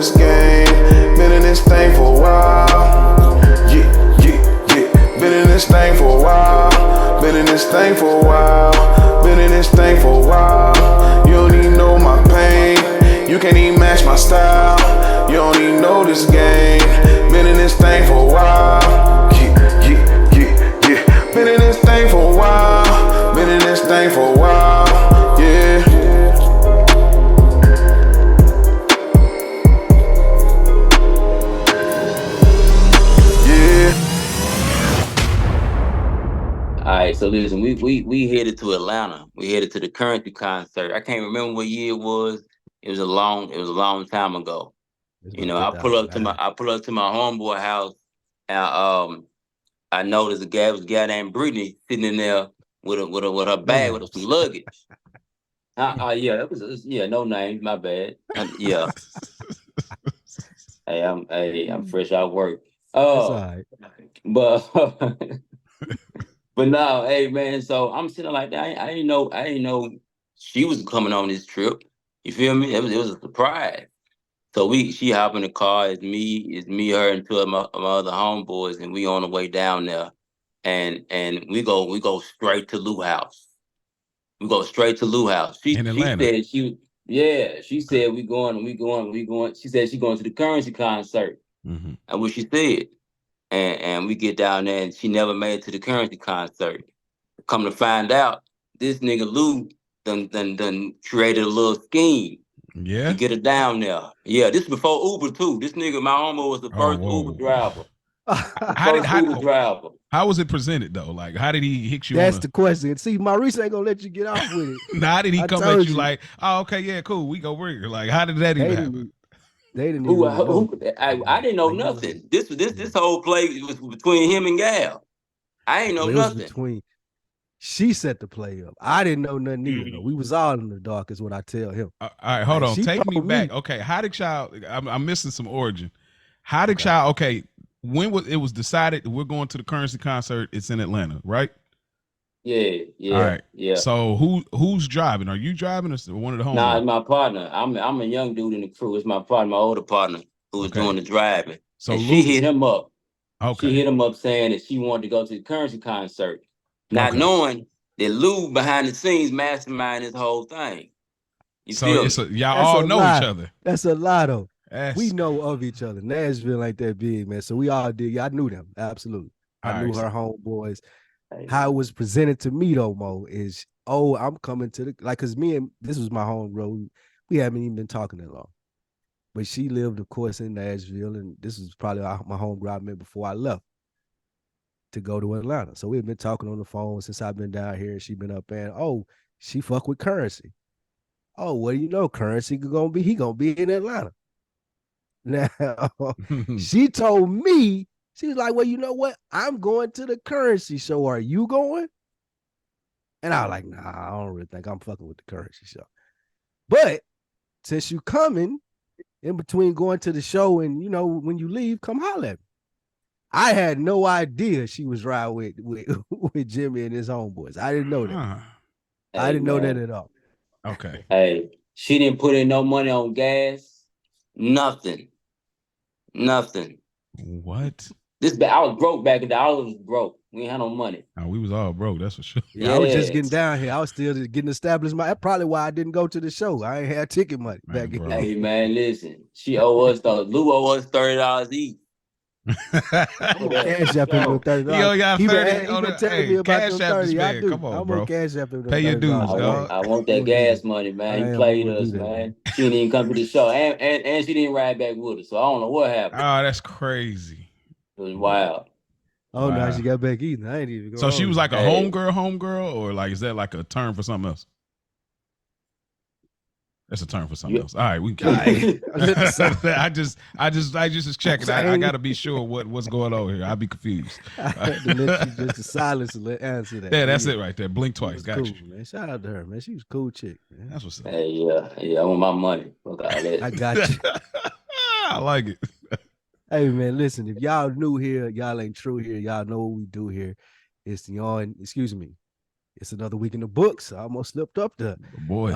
this game. Been in this thing for a while. Yeah, yeah, yeah. Been in this thing for a while. Been in this thing for a while. Been in this thing for a while. You don't even know my pain. You can't even match my style. You don't even know this game. Been in this thing for a while. Yeah, yeah, yeah, yeah. Been in this thing for a while. Been in this thing for a while. Yeah. All right, so listen, we headed to Atlanta. We headed to the Currency concert. I can't remember what year it was. It was a long time ago. It's You about know, I pull up to my homeboy house, and I noticed was a guy named Brittany sitting in there with her bag with some luggage. Yeah, yeah, no name, my bad. Yeah, I'm fresh out work. It's all Oh, right. but but no, hey man. So I'm sitting like that. I didn't know she was coming on this trip. You feel me? It was a surprise. So she hop in the car. Her, and two of my other homeboys, and we on the way down there, and we go straight to Lou House. We go straight to Lou House. She In she Atlanta. said she Okay. said we going. She said she going to the Currency concert, Mm-hmm. and what she said, and we get down there, and she never made it to the Currency concert. Come to find out, this nigga Lou done created a little scheme to Yeah. get her down there. Yeah, this before Uber too. This nigga, my homie, was the Oh, first Uber whoa. driver. How did First Uber driver. how was it presented though? Like, how did he hit you on That's a? the question. See, Maurice ain't gonna let you get off with it. How did he I come at told you you. like, oh, okay, yeah, cool, we go bring her? Like, how did that They even happen? didn't. They didn't even Who, really know. who I didn't know Like, nothing. This yeah. this whole play was between him and Gal. I ain't know Well, it was nothing. between. She set the play up. I didn't know nothing either. Though. We was all in the dark, is what I tell him. All right, hold Like, on, she take me told me. back. Okay, how did y'all? I'm missing some origin. How did Okay. y'all? Okay, when was decided that we're going to the Currency concert? It's in Atlanta, right? Yeah, All yeah, right. yeah. So who's driving? Are you driving or one of the Nah, homeboys? it's my partner. I'm a young dude in the crew. It's my partner, my older partner, who was doing Okay. the driving. So And she Lou. hit him up. She Okay. hit him up saying that she wanted to go to the Currency concert, not Okay. knowing that Lou behind the scenes mastermind this whole thing. You So feel it's me? y'all That's all a know each lie. other. That's a lie, though. We That's know of each other. Nashville ain't that big, man. So we all did. I knew them. Absolutely. I all knew right. her homeboys. Hey, How it was presented to me, though, Mo, is, oh, I'm coming to the, like, because this was my home girl. We haven't even been talking that long. But she lived, of course, in Nashville. And this was probably my home girl I met before I left to go to Atlanta. So we've been talking on the phone since I've been down here. She been up and, oh, she fuck with Currency. Oh, what do you know? Currency he gonna be in Atlanta. Now, she told me, she was like, well, you know what? I'm going to the Currency show. Are you going? And I was like, nah, I don't really think I'm fucking with the Currency show. But since you coming in between going to the show and, when you leave, come holler at me. I had no idea she was riding with Jimmy and his homeboys. I didn't know that. I didn't know that at all. Okay. Hey, she didn't put in no money on gas. Nothing. What? I was broke back in the day. I was broke. We ain't had no money. Oh, we was all broke. That's for sure. Yeah, I was just getting down here. I was still just getting established. That's probably why I didn't go to the show. I ain't had ticket money back bro. Hey man, listen. She owe us Lou owe us $30 each. I'm gonna cash up him with $30. Yo, y'all He 30. been telling me about them 30. I do. Come on, I'm bro. gonna cash up him. Pay your dues, dog. I want that gas money, man. He played us, man. She didn't even come to the show, and she didn't ride back with us. So I don't know what happened. Oh, that's crazy. It was wild. Oh, wow. No, she got back eating. I ain't even. So she was like a homegirl, or like is that like a term for something else? That's a term for something else. All right, we can. I just was checking. I got to be sure what's going on here. I'll be confused. I had to let you just the silence and answer that. Yeah, that's it right there. Blink twice. Got cool, you, man. Shout out to her, man. She was a cool chick, man. That's what's up. Hey, yeah. I want my money. I got you. I like it. Hey, man, listen. If y'all new here, y'all ain't true here. Y'all know what we do here. It's it's another week in the books. I almost slipped up there. Boy.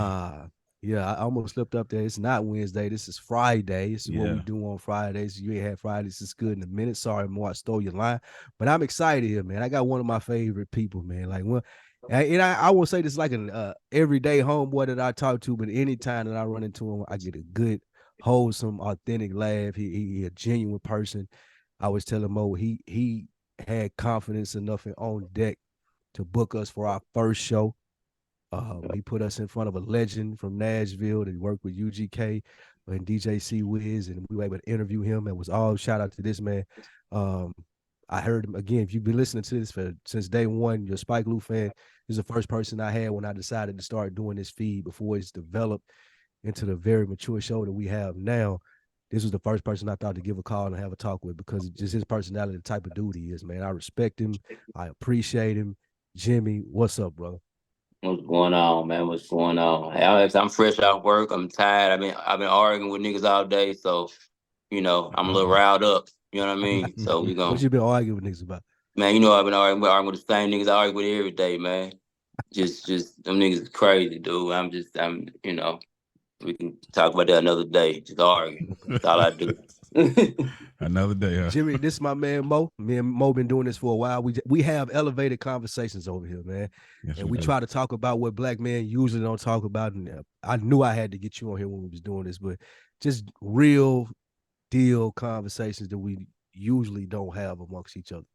Yeah, I almost slipped up there. It's not Wednesday. This is Friday. This is what we Yeah. do on Fridays. You ain't had Fridays. It's good in a minute. Sorry, Mo, I stole your line. But I'm excited here, man. I got one of my favorite people, man. Like, well, and I won't say this like an everyday homeboy that I talk to, but anytime that I run into him, I get a good, wholesome, authentic laugh. He a genuine person. I was telling Mo he had confidence enough and on deck to book us for our first show. He put us in front of a legend from Nashville that worked with UGK and DJ C Wiz, and we were able to interview him. It was all shout out to this man. Um, I heard him again. If you've been listening to this since day one, you're a Spike Lee fan. He's the first person I had when I decided to start doing this feed before it's developed into the very mature show that we have now. This was the first person I thought to give a call and have a talk with because just his personality, the type of dude he is, man. I respect him. I appreciate him. Jimmy, what's up, brother? What's going on, man? What's going on? Hey, Alex, I'm fresh off work. I'm tired. I've been arguing with niggas all day, so I'm a little Uh-oh. riled up. You know what I mean? So we What going you been arguing with niggas about? man. I've been arguing with the same niggas I argue with every day, man. Just them niggas is crazy, dude. We can talk about that another day. Just argue. That's all I do. Another day, huh? Jimmy, this is my man Mo. Me and Mo been doing this for a while. We have elevated conversations over here, man, Yes, and we we do. try to talk about what black men usually don't talk about. And I knew I had to get you on here when we was doing this, but just real deal conversations that we usually don't have amongst each other.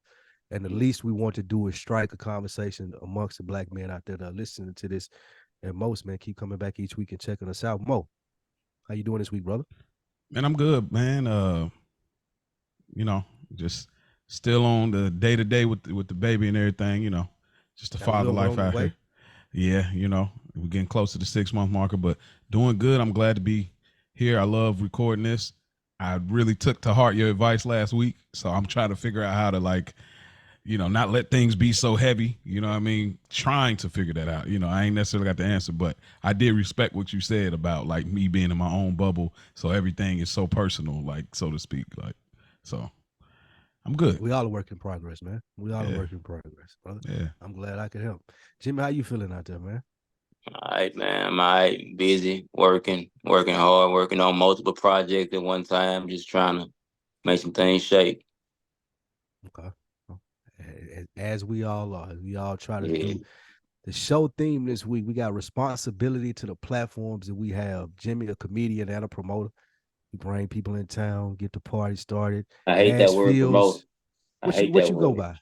And the least we want to do is strike a conversation amongst the black men out there that are listening to this. And most man keep coming back each week and checking us out. Mo, how you doing this week, brother? Man, I'm good, man. You know, just still on the day to day with the baby and everything. Just the Got a father little one life on the out way. here. Yeah, we're getting close to the 6-month marker, but doing good. I'm glad to be here. I love recording this. I really took to heart your advice last week, so I'm trying to figure out how to not let things be so heavy. You know what I mean? Trying to figure that out. I ain't necessarily got the answer, but I did respect what you said about like me being in my own bubble. So everything is so personal, like so to speak. So I'm good. We all a work in progress, man. We all a Yeah. work in progress, brother. Yeah. I'm glad I could help. Jimmy, how you feeling out there, man? All right, man. I'm all right. Busy, working hard, working on multiple projects at one time, just trying to make some things shake. Okay. As we all are, we all try to Yeah. do the show theme this week. We got responsibility to the platforms that we have. Jimmy, a comedian and a promoter. We bring people in town, get the party started. I hate that word promote. Nashville's I hate what that you go word. by?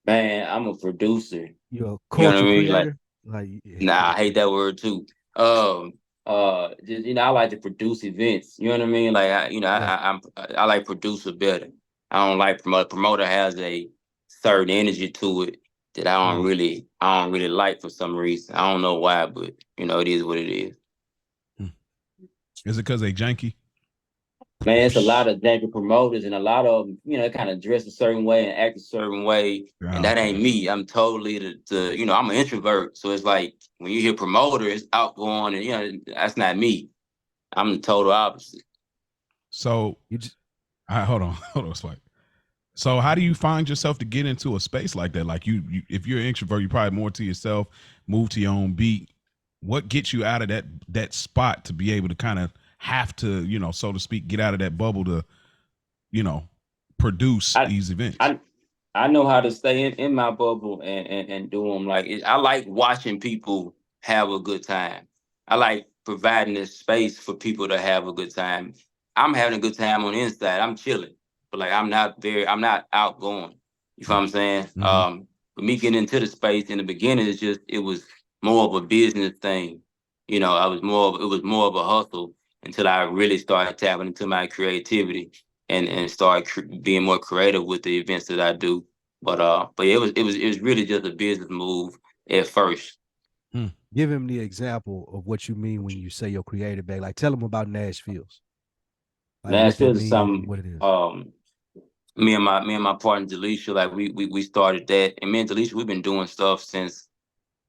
Man, I'm a producer. You're a You know what culture I mean? Like, creator? Like nah, I hate that word too. Just I like to produce events. You know what I mean? Like, yeah. I like producer better. I don't like promoter. Promoter has a certain energy to it that Mm. I don't really like for some reason. I don't know why, but it is what it is. Is it because they janky? Man, it's a lot of janky promoters and a lot of them, kind of dress a certain way and act a certain way. And Oh, that okay. ain't me. I'm totally I'm an introvert. So it's like when you hear promoter, it's outgoing and that's not me. I'm the total opposite. So You just hold on, hold on, Spike. So how do you find yourself to get into a space like that? Like if you're an introvert, you're probably more to yourself, move to your own beat. What gets you out of that spot to be able to kind of have to, so to speak, get out of that bubble to, you know, produce I these events? I I know how to stay in my bubble and do them. I like watching people have a good time. I like providing this space for people to have a good time. I'm having a good time on the inside. I'm chilling, but I'm not outgoing. You feel what I'm saying? Mm-hmm. For me getting into the space in the beginning, it was more of a business thing. It was more of a hustle until I really started tapping into my creativity and start being more creative with the events that I do. But it was really just a business move at first. give him the example of what you mean when you say your creative bag. Like tell him about Nashville's. Like what that Nashville is means and some what it is. me and my partner Delisha, like we started that, and me and Delisha we've been doing stuff since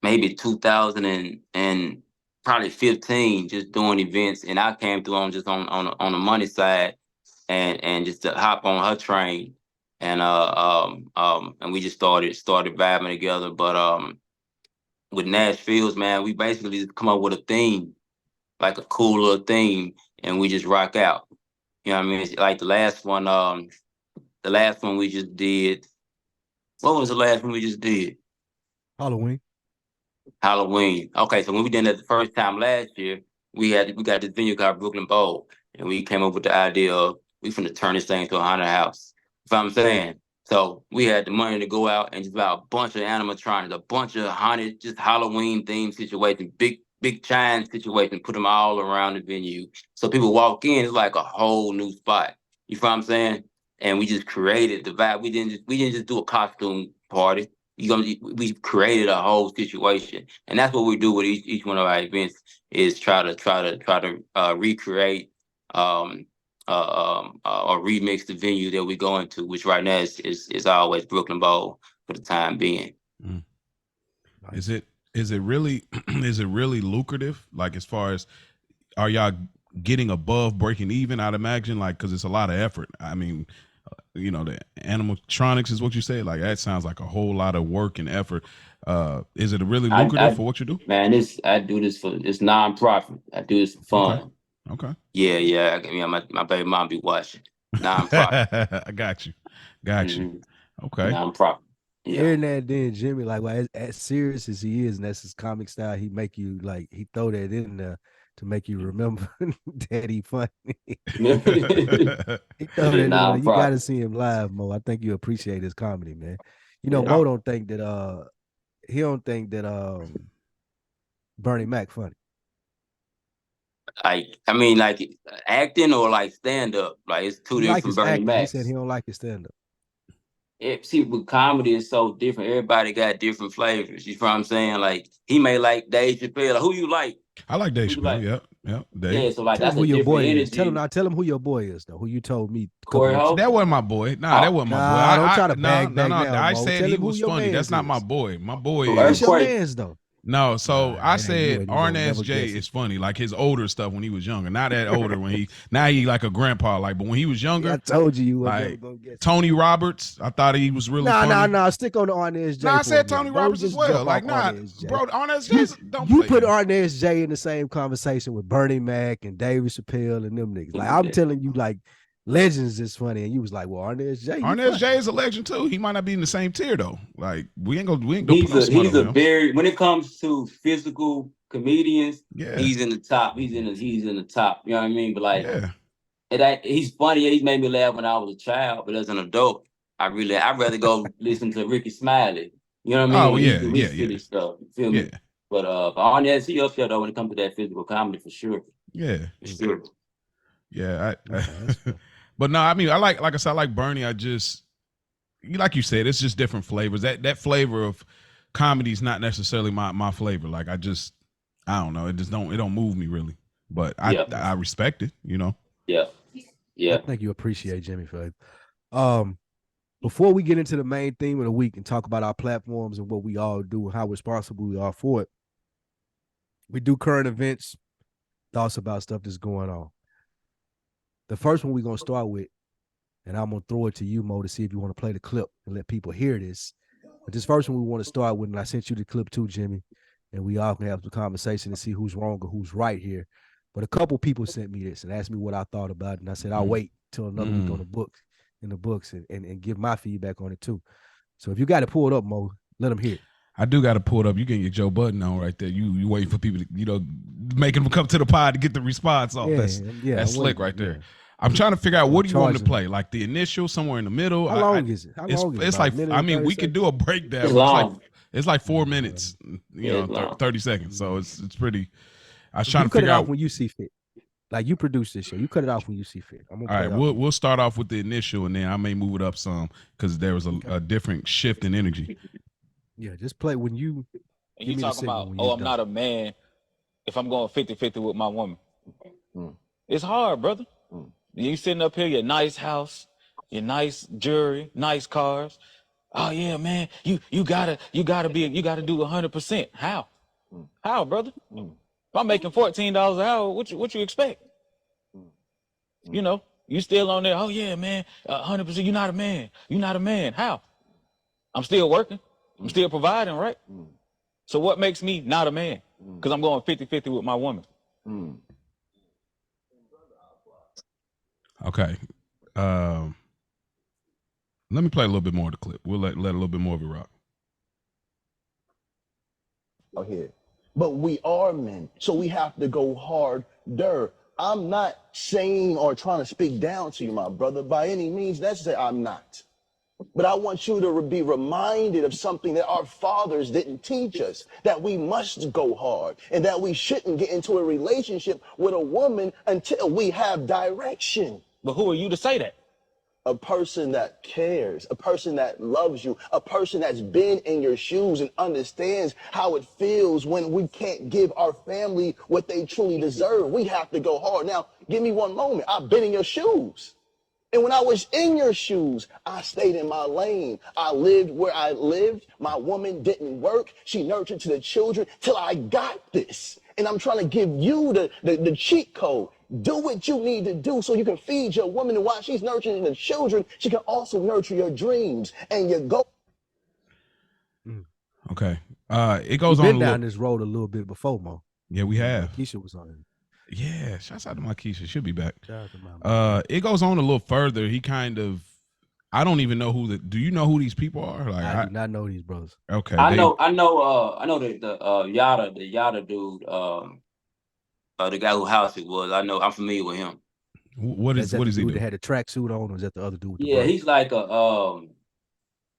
maybe 2000 and probably 15, just doing events, and I came through on the money side and just to hop on her train and we just started vibing together. But with Nashville's, man, we basically just come up with a theme like a cool little theme, and we just rock out. You know what I mean? It's like the last one we just did. What was the last one we just did? Halloween. Halloween. Okay, so when we did that the first time last year, we got this venue called Brooklyn Bowl, and we came up with the idea of we finna turn this thing to a haunted house. You know what I'm saying? So we had the money to go out and just about a bunch of animatronics, a bunch of haunted, just Halloween themed situations, big giant situations, put them all around the venue. So people walk in, it's like a whole new spot. You know what I'm saying? And we just created the vibe. We didn't just do a costume party. We created a whole situation, and that's what we do with each one of our events is try to recreate or remix the venue that we go into, which right now is always Brooklyn Bowl for the time being. Mm. Is it really is it really lucrative? Like, as far as, are y'all getting above breaking even? I'd imagine, like, because it's a lot of effort. I mean, you know, the animatronics is what you say. Like, that sounds like a whole lot of work and effort. Is it really lucrative for what you do? Man, I do this for it's nonprofit. I do this for fun. Okay. Yeah. I mean, my baby mom be watching. Nonprofit. I got you. Okay. Nonprofit. Yeah. Hearing that, then Jimmy, like, well, as serious as he is, and that's his comic style, he make you like he throw that in there to make you remember that he funny. He throw that in there. You got to see him live, Mo. I think you appreciate his comedy, man. You know, Mo don't think that he don't think that Bernie Mac funny. Like, I mean, like acting or like stand up. Like, it's two different from Bernie Mac. He said he don't like his stand up. See, with comedy is so different. Everybody got different flavors. You know what I'm saying? Like, he may like Dave Chappelle. Like, who you like? I like Dave Chappelle. Like? Yep. Dave. Yeah, so like tell that's him who your boy energy. is. Tell him who your boy is, though. Who you told me. Corey Hope? That wasn't my boy. That wasn't my boy. Don't try to bag no. Now, I Mo. said tell he was funny. That's not my boy. My boy is. That's your man's, though. No, so I said Arnaz J is funny, like his older stuff when he was younger. Not that older when he like a grandpa, like, but when he was younger. I told you were like gonna guess. Tony Roberts, I thought he was really funny. Nah. Stick on the Arnaz J. I said Tony Roberts as well. Like, bro, Arnaz J. Don't you put Arnaz J in the same conversation with Bernie Mac and David Chappelle and them niggas. Like, I'm telling you, like, Legends is funny, and you was like, well, Arnaz J. Arnaz J is a legend too. He might not be in the same tier though. Like, we ain't gonna he's a very, when it comes to physical comedians, yeah, he's in the top. He's in the top. You know what I mean? But like, he's funny. He's made me laugh when I was a child, but as an adult, I'd rather go listen to Ricky Smiley. You know what I mean? Yeah. Stuff. You feel me? But Arnaz, he up there though when it comes to that physical comedy for sure. Yeah, for sure. Yeah, but no, I mean, I like I said, I like Bernie. I just, like you said, it's just different flavors. That flavor of comedy is not necessarily my flavor. Like, I don't know. It don't move me really. But I respect it, you know. Yeah. I think you appreciate Jimmy for it. Before we get into the main theme of the week and talk about our platforms and what we all do and how responsible we are for it, we do current events, thoughts about stuff that's going on. The first one we're going to start with, and I'm going to throw it to you, Mo, to see if you want to play the clip and let people hear this. But this first one we want to start with, and I sent you the clip too, Jimmy, and we all can have the conversation and see who's wrong or who's right here. But a couple people sent me this and asked me what I thought about it, and I said I'll wait till another week on the books and give my feedback on it too. So if you got to pull it up, Mo, let them hear it. I do got to pull it up. You can get Joe Budden on right there. You waiting for people to, making them come to the pod to get the response off. That's slick right there. I'm trying to figure out, what do you want to play? Like the initial, somewhere in the middle? How long is it? It's like, I mean, we could do a breakdown. It's like 4 minutes, 30 seconds. So it's pretty. I was trying to figure out when you see fit. Like, you produce this show, you cut it off when you see fit. All right, we'll start off with the initial, and then I may move it up some because there was a different shift in energy. Yeah, just play when you. And you talking about, I'm not a man if I'm going 50-50 with my woman. It's hard, brother. You sitting up here, your nice house, your nice jewelry, nice cars. Oh yeah, man, you gotta do 100%. How? How, brother? If I'm making $14 an hour, what you expect? You still on there. Oh yeah, man, 100%. You're not a man. You're not a man. How? I'm still working. I'm still providing, right? So what makes me not a man? Because I'm going 50-50 with my woman. Okay. Let me play a little bit more of the clip. We'll let a little bit more of it rock. Here. But we are men, so we have to go harder. I'm not saying or trying to speak down to you, my brother, by any means necessary. I'm not. But I want you to be reminded of something that our fathers didn't teach us, that we must go hard and that we shouldn't get into a relationship with a woman until we have direction. But who are you to say that? A person that cares, a person that loves you, a person that's been in your shoes and understands how it feels when we can't give our family what they truly deserve. We have to go hard. Now, give me one moment. I've been in your shoes. And when I was in your shoes, I stayed in my lane. I lived where I lived. My woman didn't work. She nurtured to the children till I got this. And I'm trying to give you the cheat code. Do what you need to do so you can feed your woman. And while she's nurturing the children, she can also nurture your dreams and your goals. Okay. It goes We've on been a down little. this road a little bit before, Mo. Yeah, we have. Keisha was on it. Yeah, shouts out to my Keisha. She'll be back. Shout out to my It goes on a little further. He kind of, I don't even know do you know who these people are? Like I do not know these brothers. Okay. I know the Yada dude, the guy whose house it was. I'm familiar with him. What is he dude do? that had the tracksuit on, or is that the other dude with the Yeah, brother? he's like a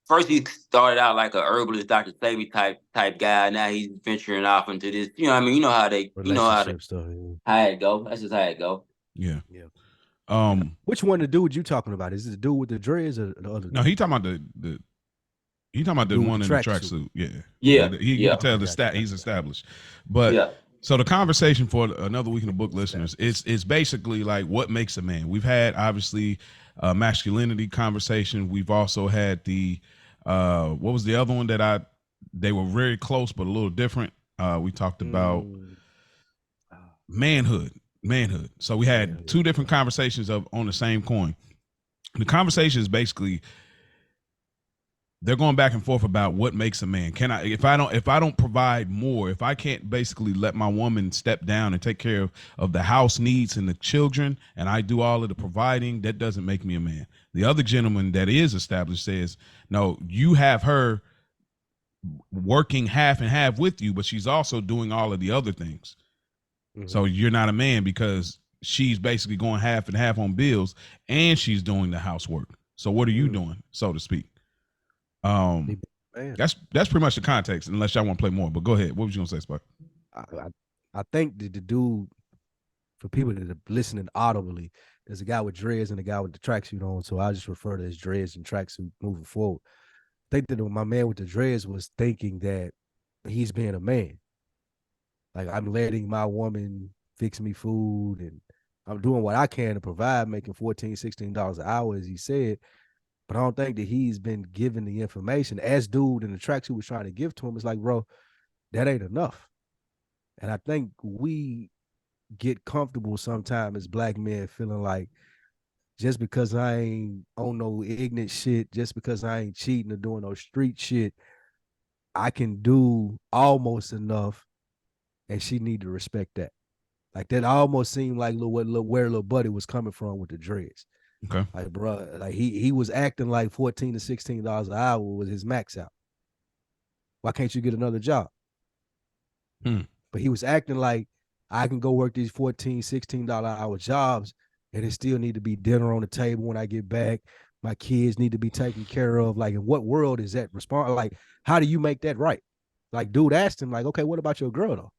first he started out like a herbalist, Dr. Savvy type guy. Now he's venturing off into this. You know what I mean? You know how stuff. Yeah. How it go. That's just how it go. Yeah. Which one the dude you talking about? Is it the dude with the dreads or the other? No, he talking about the one in the tracksuit. Yeah. You can tell he's established. But so the conversation for another week in the book listeners, it's basically like what makes a man. We've had obviously masculinity conversation. We've also had the what was the other one that they were very close but a little different. We talked about manhood. So we had two different conversations on the same coin. The conversation is basically they're going back and forth about what makes a man. If I don't provide more, if I can't basically let my woman step down and take care of the house needs and the children, and I do all of the providing, that doesn't make me a man. The other gentleman that is established says, no, you have her working half and half with you, but she's also doing all of the other things. Mm-hmm. So you're not a man because she's basically going half and half on bills and she's doing the housework. So what are you doing, so to speak? That's pretty much the context, unless y'all want to play more. But go ahead. What was you gonna say, Spark? I think that the dude, for people that are listening audibly, there's a guy with dreads and a guy with the tracksuit on. So I just refer to his dreads and tracksuit moving forward. I think that my man with the dreads was thinking that he's being a man. Like, I'm letting my woman fix me food and I'm doing what I can to provide, making $14, $16 an hour, as he said. But I don't think that he's been given the information as dude in the tracksuit was trying to give to him. It's like, bro, that ain't enough. And I think we get comfortable sometimes as black men feeling like just because I ain't on no ignorant shit, just because I ain't cheating or doing no street shit, I can do almost enough and she need to respect that. Like, that almost seemed like where little buddy was coming from with the dreads. Okay. Like, bro, like he was acting like $14 to $16 an hour was his max out. Why can't you get another job? But he was acting like I can go work these $14, $16 an hour jobs and it still need to be dinner on the table when I get back. My kids need to be taken care of. Like, in what world is that like, how do you make that right? Like, dude asked him, like, okay, what about your girl though?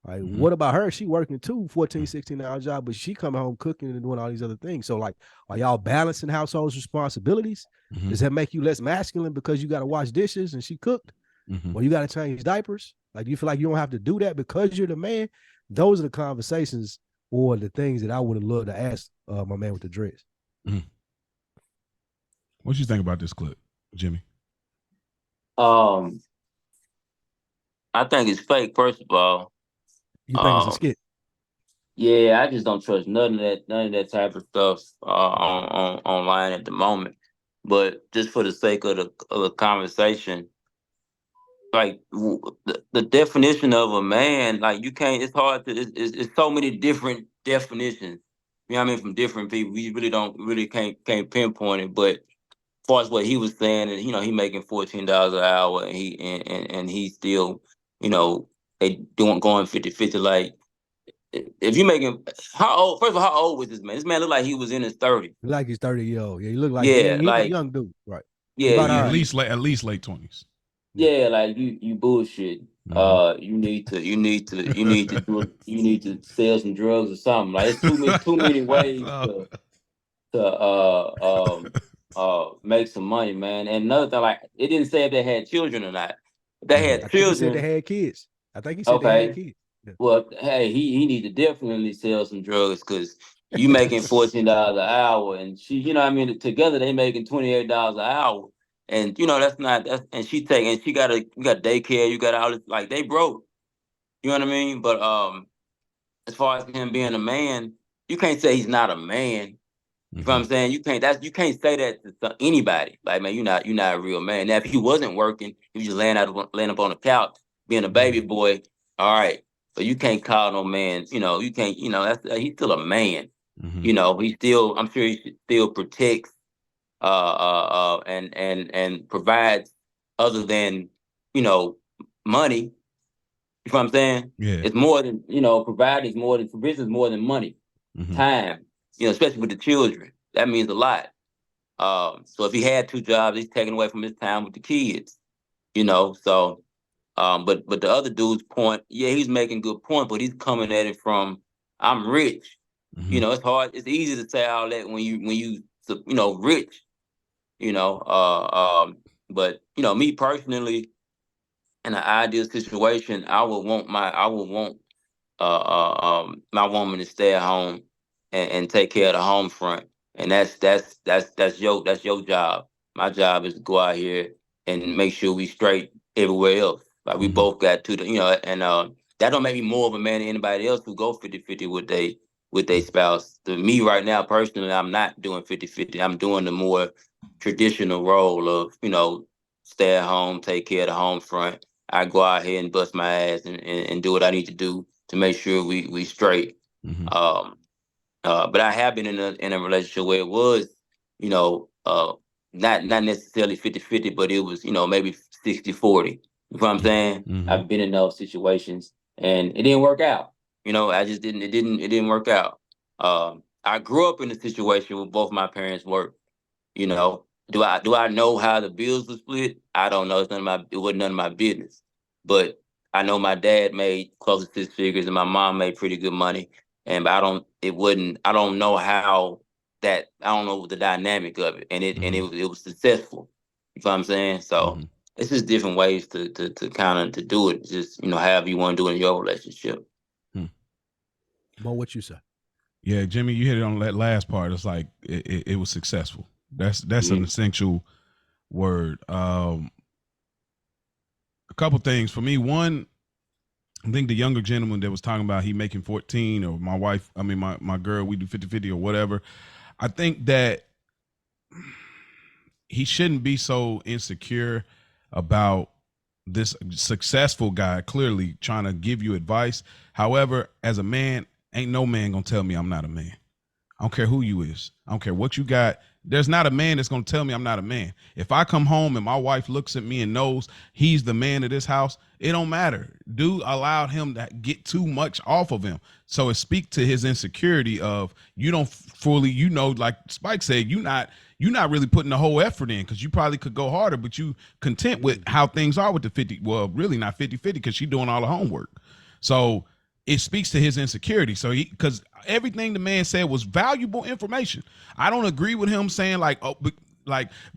Like, what about her? She working too, 14, 16-hour job, but she coming home cooking and doing all these other things. So, like, are y'all balancing household responsibilities? Does that make you less masculine because you got to wash dishes and she cooked? Or you got to change diapers? Like, you feel like you don't have to do that because you're the man? Those are the conversations or the things that I would have loved to ask my man with the dreads. What you think about this clip, Jimmy? I think it's fake, first of all. You think it's a skit? Yeah, I just don't trust none of that type of stuff on online at the moment. But just for the sake of the conversation, like the definition of a man, like you can't. It's hard to. It's so many different definitions. You know what I mean, from different people. We really can't pinpoint it. But as far as what he was saying, and he making $14 an hour, and he still, you know, they doing going 50-50. Like if you making how old? First of all, how old was this man? This man looked like he was in his 30s. Like he's 30-year-old. Yeah, he look like Yeah, he ain't a like young dude, right? He yeah, about Yeah, our at age. least late 20s. yeah, like you bullshit. You need to sell some drugs or something. Like it's too many ways So, to make some money, man. And another thing, like it didn't say if they had children or not. If they mhm. I had think he said they children, had kids. I think he said they had okay. kids. Well, hey, he need to definitely sell some drugs because you making $14 an hour, and she, what I mean, together they making $28 an hour, and and she got you got daycare, you got all this, like they broke, you know what I mean? But as far as him being a man, you can't say he's not a man. You know what I'm saying? You can't say that to anybody. Like, man, you're not a real man. Now, if he wasn't working, he was just laying up on the couch, being a baby boy. All right, so you can't call no man. You can't. He's still a man. Mhm. He still. I'm sure he still protects, and provides other than money. You know what I'm saying? Yeah. It's more than providing is more than provision is more than money, Mhm. time. Especially with the children, that means a lot. So if he had two jobs, he's taking away from his time with the kids. So but the other dude's point, yeah, he's making good point, but he's coming at it from I'm rich. Mhm. It's hard. It's easy to say all that when you rich. You know, but me personally, in an ideal situation, I would want my woman to stay at home and take care of the home front, and that's your job. My job is to go out here and make sure we straight everywhere else. Like we Mhm. both got to the and that don't make me more of a man than anybody else who go 50-50 with their spouse. To me right now personally, I'm not doing 50-50. I'm doing the more traditional role of stay at home, take care of the home front. I go out here and bust my ass and do what I need to do to make sure we straight. Mhm. Um, but I have been in a relationship where it was, you know, uh, not necessarily 50-50, but it was, maybe 60-40. You know what I'm saying? Mhm. I've been in those situations and it didn't work out. I just didn't it didn't work out. I grew up in a situation where both my parents worked. Do I know how the bills were split? I don't know. It wasn't none of my business. But I know my dad made close to six figures and my mom made pretty good money. And but I don't know I don't know the dynamic of it. And it was successful. You know what I'm saying? So Mhm. it's just different ways to kind of to do it. Just, however you want to do it in your relationship. Mhm. But what you say? Yeah, Jimmy, you hit it on that last part. It's like it was successful. That's an Mhm. essential word. A couple things for me. One, I think the younger gentleman that was talking about he making 14, or my wife, I mean my girl, we do 50-50 or whatever. I think that he shouldn't be so insecure about this successful guy clearly trying to give you advice. However, as a man, ain't no man gonna tell me I'm not a man. I don't care who you is. I don't care what you got. There's not a man that's going to tell me I'm not a man. If I come home and my wife looks at me and knows he's the man of this house, it don't matter. Dude allowed him to get too much off of him. So it speaks to his insecurity of you don't fully, like Spike said, you're not really putting the whole effort in because you probably could go harder, but you content with how things are with the 50. Well, really not 50-50 because she's doing all the homework. So it speaks to his insecurity. So because everything the man said was valuable information. I don't agree with him saying like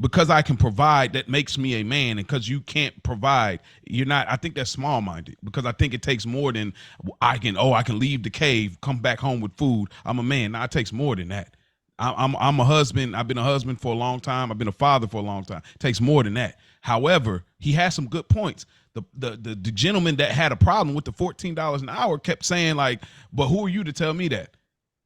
because I can provide that makes me a man, and because you can't provide you're not. I think that's small minded because I think it takes more than I can leave the cave, come back home with food. I'm a man. Now it takes more than that. I'm a husband. I've been a husband for a long time. I've been a father for a long time. It takes more than that. However, he has some good points. The gentleman that had a problem with the $14 an hour kept saying like, but who are you to tell me that?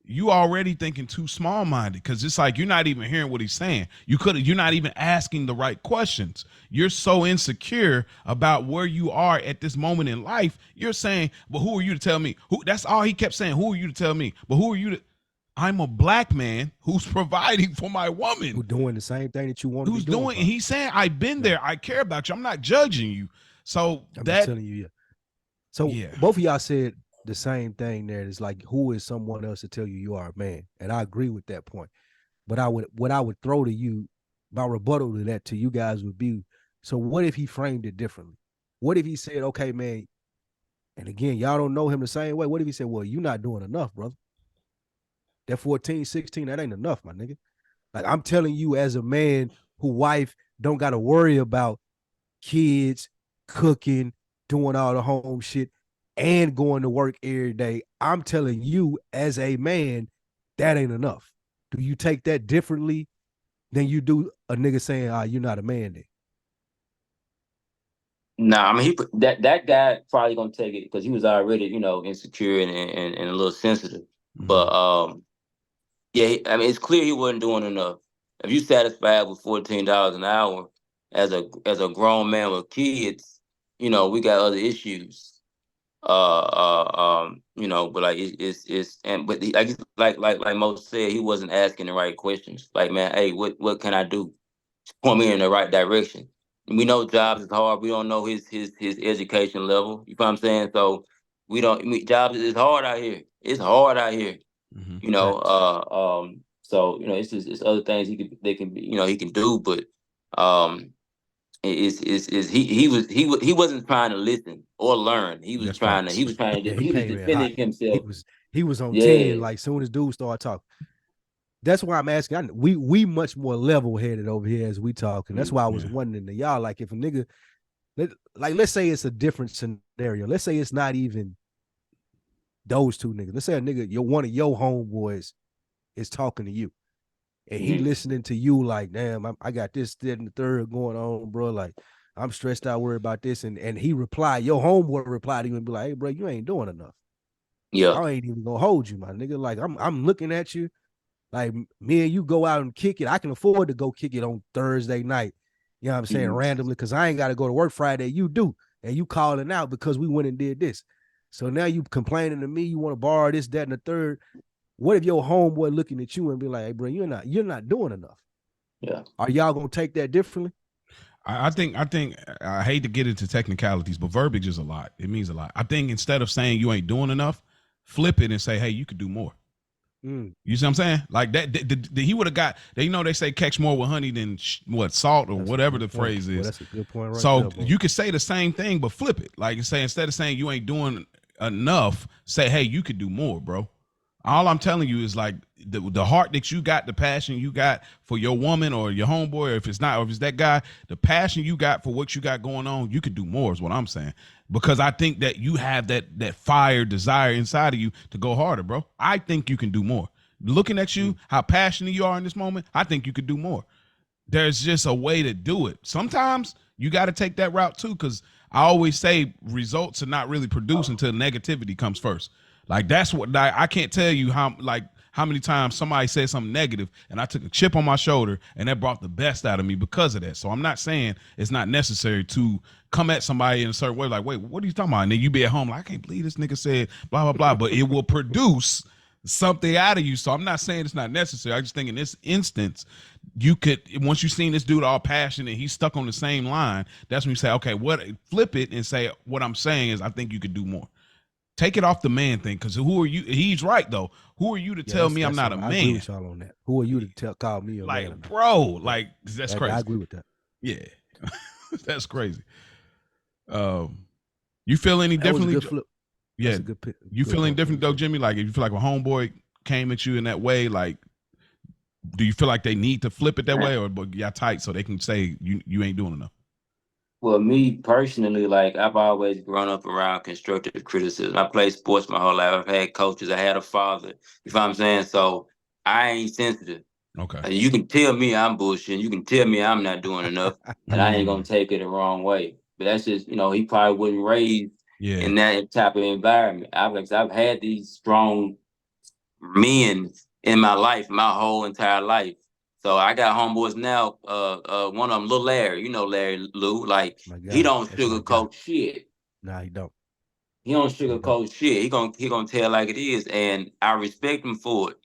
you already thinking too small-minded, because it's like you're not even hearing what he's saying. You're not even asking the right questions. You're so insecure about where you are at this moment in life. You're saying, but who are you to tell me? That's all he kept saying. Who are you to tell me? But who are you to? I'm a black man who's providing for my woman. Who's doing the same thing that you want to be doing. Who's doing, he's saying, I've been there. I care about you. I'm not judging you. So I'm telling you, yeah. So both of y'all said the same thing there. It's like, who is someone else to tell you you are a man? And I agree with that point. But what I would throw to you, my rebuttal to that to you guys would be, so what if he framed it differently? What if he said, okay, man, and again, y'all don't know him the same way. What if he said, well, you're not doing enough, brother? That 14, 16, that ain't enough, my nigga. Like, I'm telling you, as a man who wife don't got to worry about kids, cooking, doing all the home shit, and going to work every day, I'm telling you, as a man, that ain't enough. Do you take that differently than you do a nigga saying, you're not a man then? Nah, I mean, that guy probably gonna take it because he was already, insecure and a little sensitive. Mm-hmm. But yeah, I mean, it's clear he wasn't doing enough. If you satisfied with $14 an hour as a grown man with kids, we got other issues. But like like Mo said, he wasn't asking the right questions. Like, man, hey, what can I do? Point me in the right direction. We know jobs is hard. We don't know his education level. You know what I'm saying? So jobs is hard out here. It's hard out here. Mm-hmm. So it's other things they can be, he can do, but he wasn't trying to listen or learn. He was trying to he was defending himself. He was on 10 like soon as dudes started talking. That's why I'm asking. We much more level-headed over here as we talk, and that's why I was wondering to y'all, like, if a nigga, let's say it's a different scenario. Let's say it's not even those two niggas. Let's say a nigga, one of your homeboys is talking to you, and he listening to you like, damn, I got this, that, and the third going on, bro. Like, I'm stressed out, worried about this, and he replied, your homeboy replied to you and be like, hey, bro, you ain't doing enough. Yeah, I ain't even gonna hold you, my nigga. Like, I'm looking at you. Like, me and you go out and kick it. I can afford to go kick it on Thursday night. You know what I'm saying? Randomly, because I ain't got to go to work Friday. You do. And you calling out because we went and did this. So now you complaining to me, you want to borrow this, that, and the third. What if your homeboy looking at you and be like, hey, bro, you're not doing enough? Yeah. Are y'all gonna take that differently? I think I hate to get into technicalities, but verbiage is a lot. It means a lot. I think instead of saying you ain't doing enough, flip it and say, hey, you could do more. You see what I'm saying? Like that, he would have got. They say catch more with honey than salt or whatever the phrase is. Well, that's a good point, right? So you could say the same thing, but flip it. Like, say, instead of saying you ain't doing enough, say, hey, you could do more, bro. All I'm telling you is, like, the heart that you got, the passion you got for your woman or your homeboy, or if it's that guy, the passion you got for what you got going on, you could do more is what I'm saying. Because I think that you have that fire, desire inside of you to go harder, bro. I think you can do more. Looking at you, how passionate you are in this moment, I think you could do more. There's just a way to do it. Sometimes you got to take that route too, because I always say results are not really produced until negativity comes first. Like, that's what I can't tell you how many times somebody said something negative and I took a chip on my shoulder and that brought the best out of me because of that. So I'm not saying it's not necessary to come at somebody in a certain way, like, wait, what are you talking about? And then you be at home like, I can't believe this nigga said blah, blah, blah. But it will produce something out of you. So I'm not saying it's not necessary. I just think in this instance, you could, once you've seen this dude all passionate, he's stuck on the same line, that's when you say, okay, flip it and say, what I'm saying is I think you could do more. Take it off the man thing, because who are you? He's right, though. Who are you to tell me I'm not a man? I agree with y'all on that. Who are you to call me a man? Like, bro, like, that's crazy. I agree with that. Yeah, that's crazy. You feel any differently? That was a good flip. Yeah, That's a good pick. You feel any different though, Jimmy? Like, if you feel like a homeboy came at you in that way, like, do you feel like they need to flip it that way, or y'all tight so they can say you ain't doing enough? Well, me personally, like, I've always grown up around constructive criticism. I played sports my whole life. I've had coaches. I had a father. You know what I'm saying? So I ain't sensitive. Okay. You can tell me I'm bullshitting. You can tell me I'm not doing enough, and I ain't gonna take it the wrong way. But that's just, he probably wasn't raised in that type of environment. I've had these strong men in my life, my whole entire life. So I got homeboys now. One of them, Lil Larry. You know Larry Lou. Like My he guy. don't That's my guy. sugarcoat shit. Nah, he don't. He don't He don't. sugarcoat shit. He gonna tell like it is, and I respect him for it.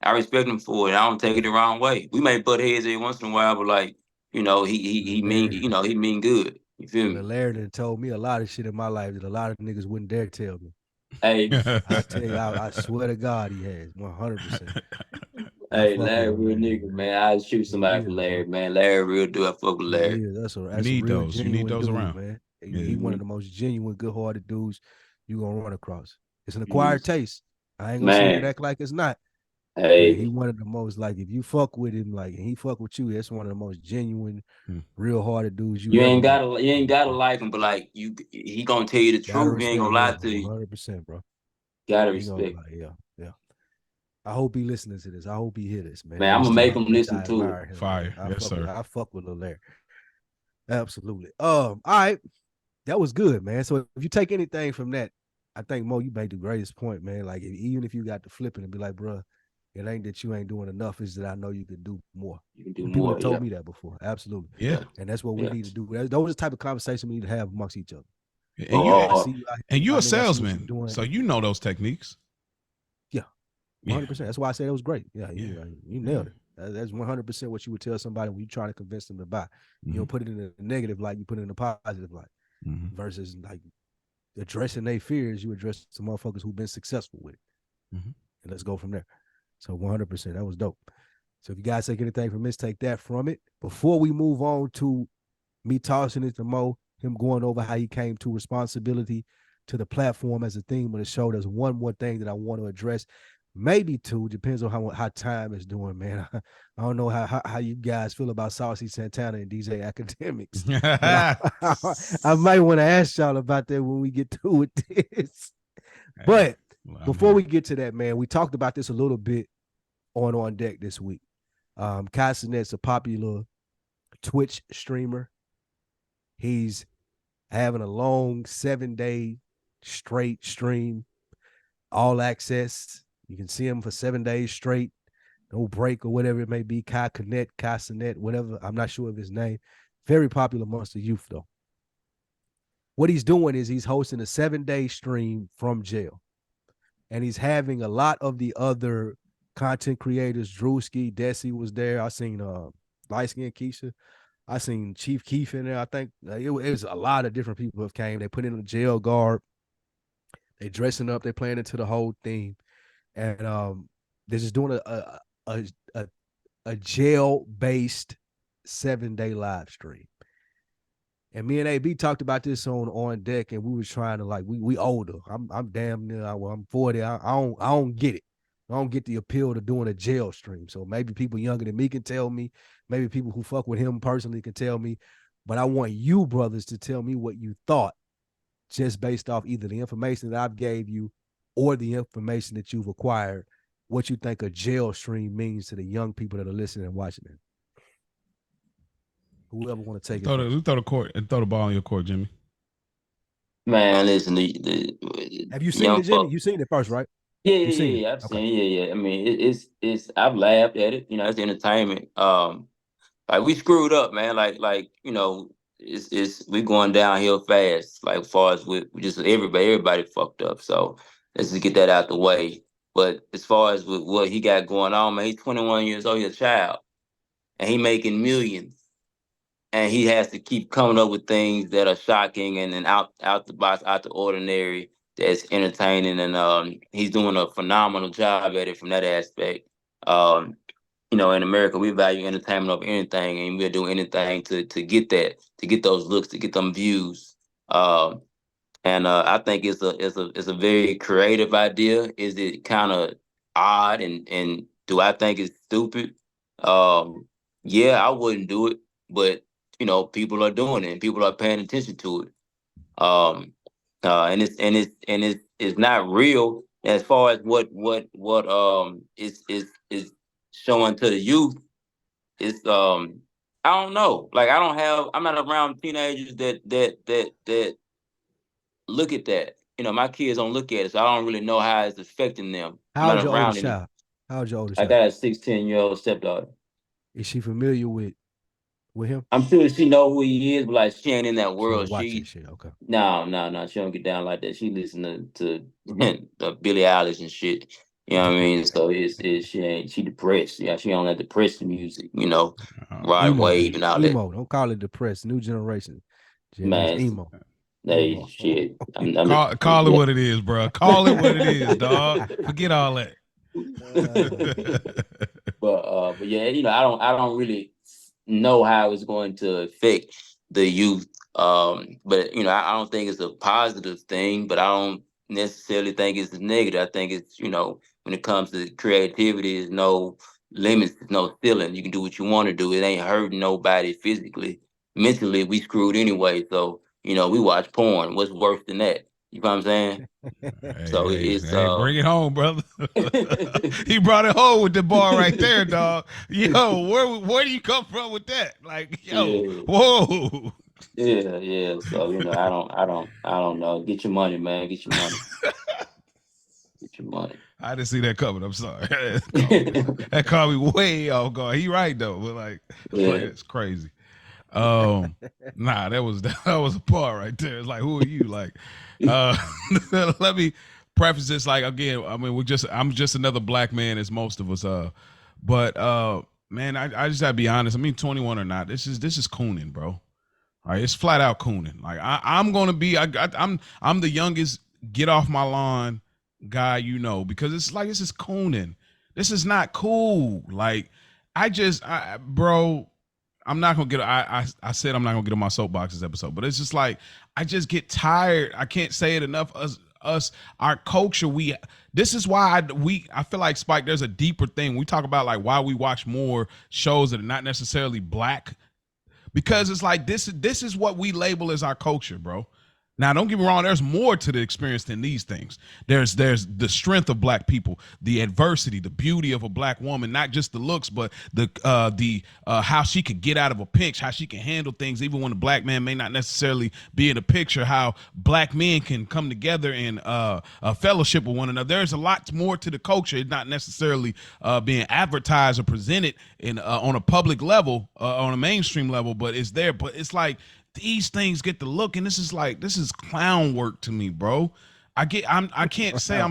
I respect him for it. I don't take it the wrong way. We may butt heads every once in a while, but like he mean Larry, he mean good. You feel me? Larry done told me a lot of shit in my life that a lot of niggas wouldn't dare tell me. Hey, I tell you, I swear to God, he has 100%. hey, Larry, real nigga, man. I shoot somebody for Larry, man. Larry, real dude. I fuck with Larry. Yeah, that's a You that's a need real those. You need genuine those dude, around. man. Yeah. He one of the most genuine, good-hearted dudes you gonna run across. It's an acquired Mm-hmm. taste. I ain't gonna sit here and Man, act like it's not. But he hey, one of the most like if you fuck with him, like and he fuck with you, that's one of the most genuine, Hmm. real-hearted dudes you you ever ain't meet. gotta like him, but like he gonna tell you the Gotta truth. He ain't respect, gonna yeah, lie to you. 100%, bro. Gotta He gonna respect. like, yeah. I hope he listening to this. I hope he hear this, man. Man, I'm Just gonna tell make him him how much listen I to it. admire him, man. Fire. Yes, sir. I fuck with Lil Larry. Absolutely. All right. That was good, man. So if you take anything from that, I think Mo, you made the greatest point, man. Like even if you got to flip it and be like, bro, it ain't that you ain't doing enough, it's that I know you could do more. You can do And people more. have told Yeah, me that before. Absolutely. Yeah. And that's what we yeah. need to do. Those are the type of conversation we need to have amongst each other. And you I see you out and here, you my a nigga, I see what you're salesman, doing. so you know those techniques. Yeah. Yeah. 100%. That's why I said it was great. Yeah, Yeah. you nailed it. That's 100% what you would tell somebody when you're trying to convince them to buy. You don't put it in a negative light, you put it in a positive light. Versus like addressing their fears, you address some motherfuckers who've been successful with it. And let's go from there. So 100%, that was dope. So if you guys take anything from this, take that from it. Before we move on to me tossing it to Mo, him going over how he came to responsibility to the platform as a theme of the show, there's one more thing that I want to address. Maybe two, depends on how time is doing, man. I don't know how you guys feel about Saucy Santana and DJ Academics, but I might want to ask y'all about that when we get to with this. But before we get to that, man, we talked about this a little bit on deck this week. Castanet's a popular Twitch streamer. He's having a long 7-day straight stream, all access. You can see him for 7 days straight, no break or whatever it may be. Kai Connect, Castanet, whatever. I'm not sure of his name. Very popular amongst the youth, though. What he's doing is he's hosting a 7-day stream from jail. And he's having a lot of the other content creators. Drewski, Desi was there. I seen Light Skin Keisha. I seen Chief Keef in there. I think it was a lot of different people have came. They put in a jail guard. They dressing up. They playing into the whole theme, and they're just doing a jail based 7-day live stream. And me and AB talked about this on deck, and we was trying to like we older. I'm damn near. I'm 40. I don't get it. I don't get the appeal to doing a jail stream. So maybe people younger than me can tell me. Maybe people who fuck with him personally can tell me. But I want you brothers to tell me what you thought, just based off either the information that I've gave you or the information that you've acquired. What you think a jail stream means to the young people that are listening and watching it. Whoever want to take it. Throw the ball in your court, Jimmy. Man, listen. Have you seen it, Jimmy? You seen it first, right? Yeah. I've seen. Yeah. I mean, it's. I've laughed at it. You know, it's entertainment. Like we screwed up, man. Like it's we going downhill fast. Like as far as we just everybody fucked up. So let's just get that out the way. But as far as with what he got going on, man, he's 21 years old. He's a child, and he making millions. And he has to keep coming up with things that are shocking and out the box, out the ordinary. That's entertaining, and he's doing a phenomenal job at it from that aspect. Um, in America, we value entertainment over anything, and we'll do anything to get that, to get those looks, to get them views. And I think it's a very creative idea. Is it kind of odd, and do I think it's stupid? Yeah, I wouldn't do it, but people are doing it, and people are paying attention to it. Um, and it's not real as far as what is showing to the youth. It's I don't know. Like I'm not around teenagers that look at that. my kids don't look at it, so I don't really know how it's affecting them. I'm How's not your around oldest any. child? How's your oldest I child? got a 16-year-old stepdaughter. Is she familiar with him? I'm sure she know who he is, but like she ain't in that She world. don't watch that shit. Okay. No. She don't get down like that. She listen to Billie Eilish and shit. You know what I mean? So she depressed. Yeah, she on that depressing music. Rod Emo. Wave and all that. Emo. Don't call it depressed. New generation. That's Man, emo. hey, shit. I'm Call it what it is, bro. Call it what it is, dog. Forget all that. But yeah, I don't really know how it's going to affect the youth. But I don't think it's a positive thing, but I don't necessarily think it's negative. I think it's, when it comes to creativity, there's no limits, there's no ceiling. You can do what you want to do. It ain't hurting nobody physically. Mentally, we screwed anyway. So, we watch porn. What's worse than that? You know what I'm saying? So it's bring it home, brother. He brought it home with the bar right there, dog. Yo, where do you come from with that? Like, yo, yeah. whoa. Yeah. So I don't know. Get your money, man. Get your money. Get your money. I didn't see that coming. I'm sorry. That caught me way off guard. He right though, but like, it's crazy. Nah, that was a part right there. It's like, who are you? Like, let me preface this. Like, again, I mean, I'm just another black man, as most of us are. But man, I just gotta be honest. I mean, 21 or not, this is cooning, bro. All right, it's flat out cooning. Like, I'm gonna be. I'm the youngest. Get off my lawn guy, because it's like, this is cooning. This is not cool. Like, bro. I'm not gonna get. I said I'm not gonna get on my soapbox this episode, but it's just like, I just get tired. I can't say it enough. Our culture. This is why I feel like, Spike, there's a deeper thing. We talk about like why we watch more shows that are not necessarily black, because it's like this is what we label as our culture, bro. Now, don't get me wrong, there's more to the experience than these things. There's the strength of black people, the adversity, the beauty of a black woman, not just the looks, but the how she could get out of a pinch, how she can handle things, even when a black man may not necessarily be in the picture, how black men can come together and fellowship with one another. There's a lot more to the culture. It's not necessarily being advertised or presented on a public level, on a mainstream level, but it's there. But it's like, these things get the look, and this is clown work to me, bro. I can't say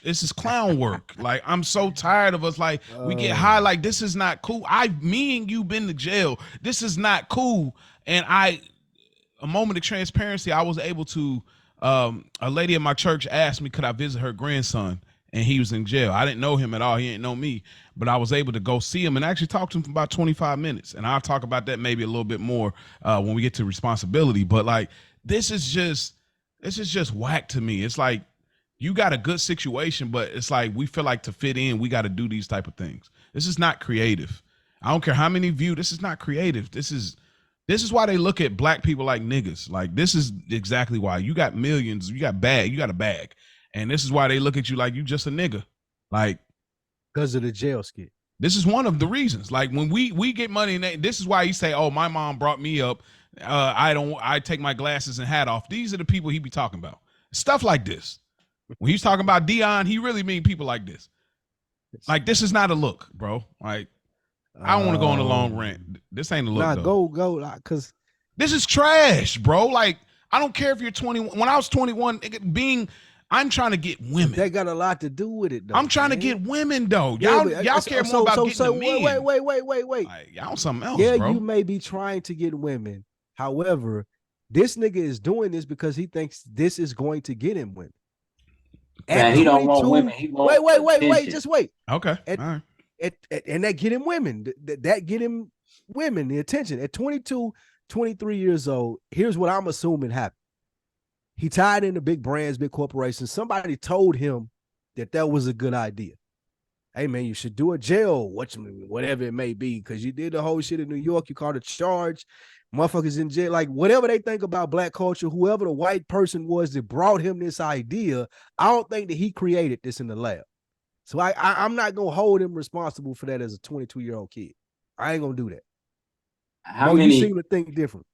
this is clown work. Like, I'm so tired of us. Like, we get high. Like, this is not cool. Me and you been to jail. This is not cool. And a moment of transparency, I was able to, a lady at my church asked me, could I visit her grandson? And he was in jail. I didn't know him at all. He didn't know me, but I was able to go see him and actually talk to him for about 25 minutes. And I'll talk about that maybe a little bit more when we get to responsibility. But like, this is just whack to me. It's like, you got a good situation, but it's like, we feel like to fit in, we got to do these type of things. This is not creative. I don't care how many view. This is not creative. This is why they look at black people like niggas. Like, this is exactly why. You got millions. You got a bag. And this is why they look at you like you just a nigga. Like, because of the jail skit. This is one of the reasons. Like, when we get money, this is why you say, oh, my mom brought me up. I take my glasses and hat off. These are the people he be talking about. Stuff like this. When he's talking about Dion, he really mean people like this. Like, this is not a look, bro. Like, I don't want to go on a long rant. This ain't a look. Nah, go, because this is trash, bro. Like, I don't care if you're 21. When I was 21, I'm trying to get women. That got a lot to do with it, though. I'm trying to get women, though. Y'all care more about getting the men. Wait. Like, y'all on something else, yeah, bro. you may be trying to get women. However, this nigga is doing this because he thinks this is going to get him women. Man, he don't want women. He wants wait. Just wait. Okay. All right. And that get him women. That get him women, the attention. At 22, 23 years old, here's what I'm assuming happened. He tied into big brands, big corporations. Somebody told him that was a good idea. Hey, man, you should do a jail, whatever it may be, because you did the whole shit in New York. You caught a charge. Motherfuckers in jail. Like, whatever they think about black culture, whoever the white person was that brought him this idea, I don't think that he created this in the lab. So I'm not going to hold him responsible for that as a 22-year-old kid. I ain't going to do that. You seem to think different.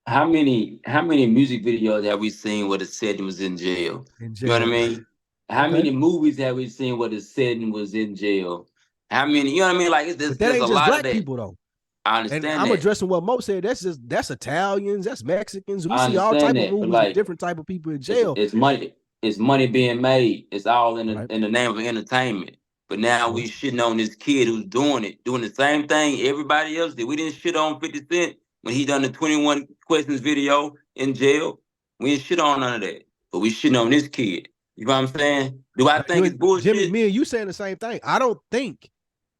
how many music videos have we seen where the setting was in jail? In You know what I jail. mean? How Okay. many movies have we seen where the setting was in jail? How many? You know what I mean? Like But that there's a ain't just lot of black that. people though. I And understand I'm that. addressing what Mo said. That's Italians, that's Mexicans. We I see all understand type of that. But movies with like different type of people in jail. it's money. It's money being made. It's all Right. in the name of entertainment. But now Sure. we shitting on this kid who's doing the same thing everybody else did. We didn't shit on 50 Cent when he done the 21 questions video in jail. We didn't shit on none of that. But we shitting on this kid. You know what I'm saying? Do I Now, think it's Jimmy, bullshit? me and you saying the same thing. I don't think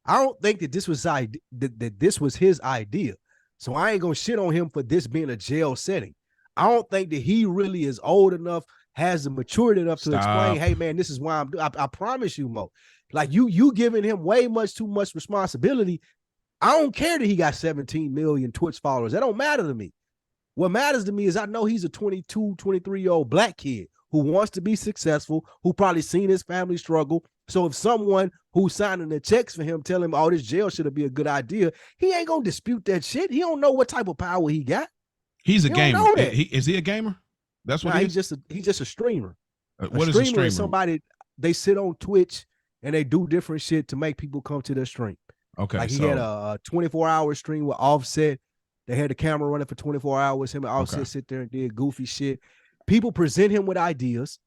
that this was that this was his idea. So I ain't gonna shit on him for this being a jail setting. I don't think that he really is old enough, has the maturity enough to explain, hey man, this is why I'm doing. I promise you, Mo. Like you giving him way too much responsibility. I don't care that he got 17 million Twitch followers. That don't matter to me. What matters to me is I know he's a 22, 23-year-old black kid who wants to be successful, who probably seen his family struggle. So if someone who's signing the checks for him tell him, oh, this jail should be a good idea, he ain't gonna dispute that shit. He don't know what type of power he got. He's a He gamer. don't know that. Is he a gamer? That's what he's just a streamer. What is a streamer? Is somebody, they sit on Twitch and they do different shit to make people come to their stream. Okay. Like he had a 24-hour stream with Offset. They had the camera running for 24 hours. Him and Offset sit there and did goofy shit. People present him with ideas.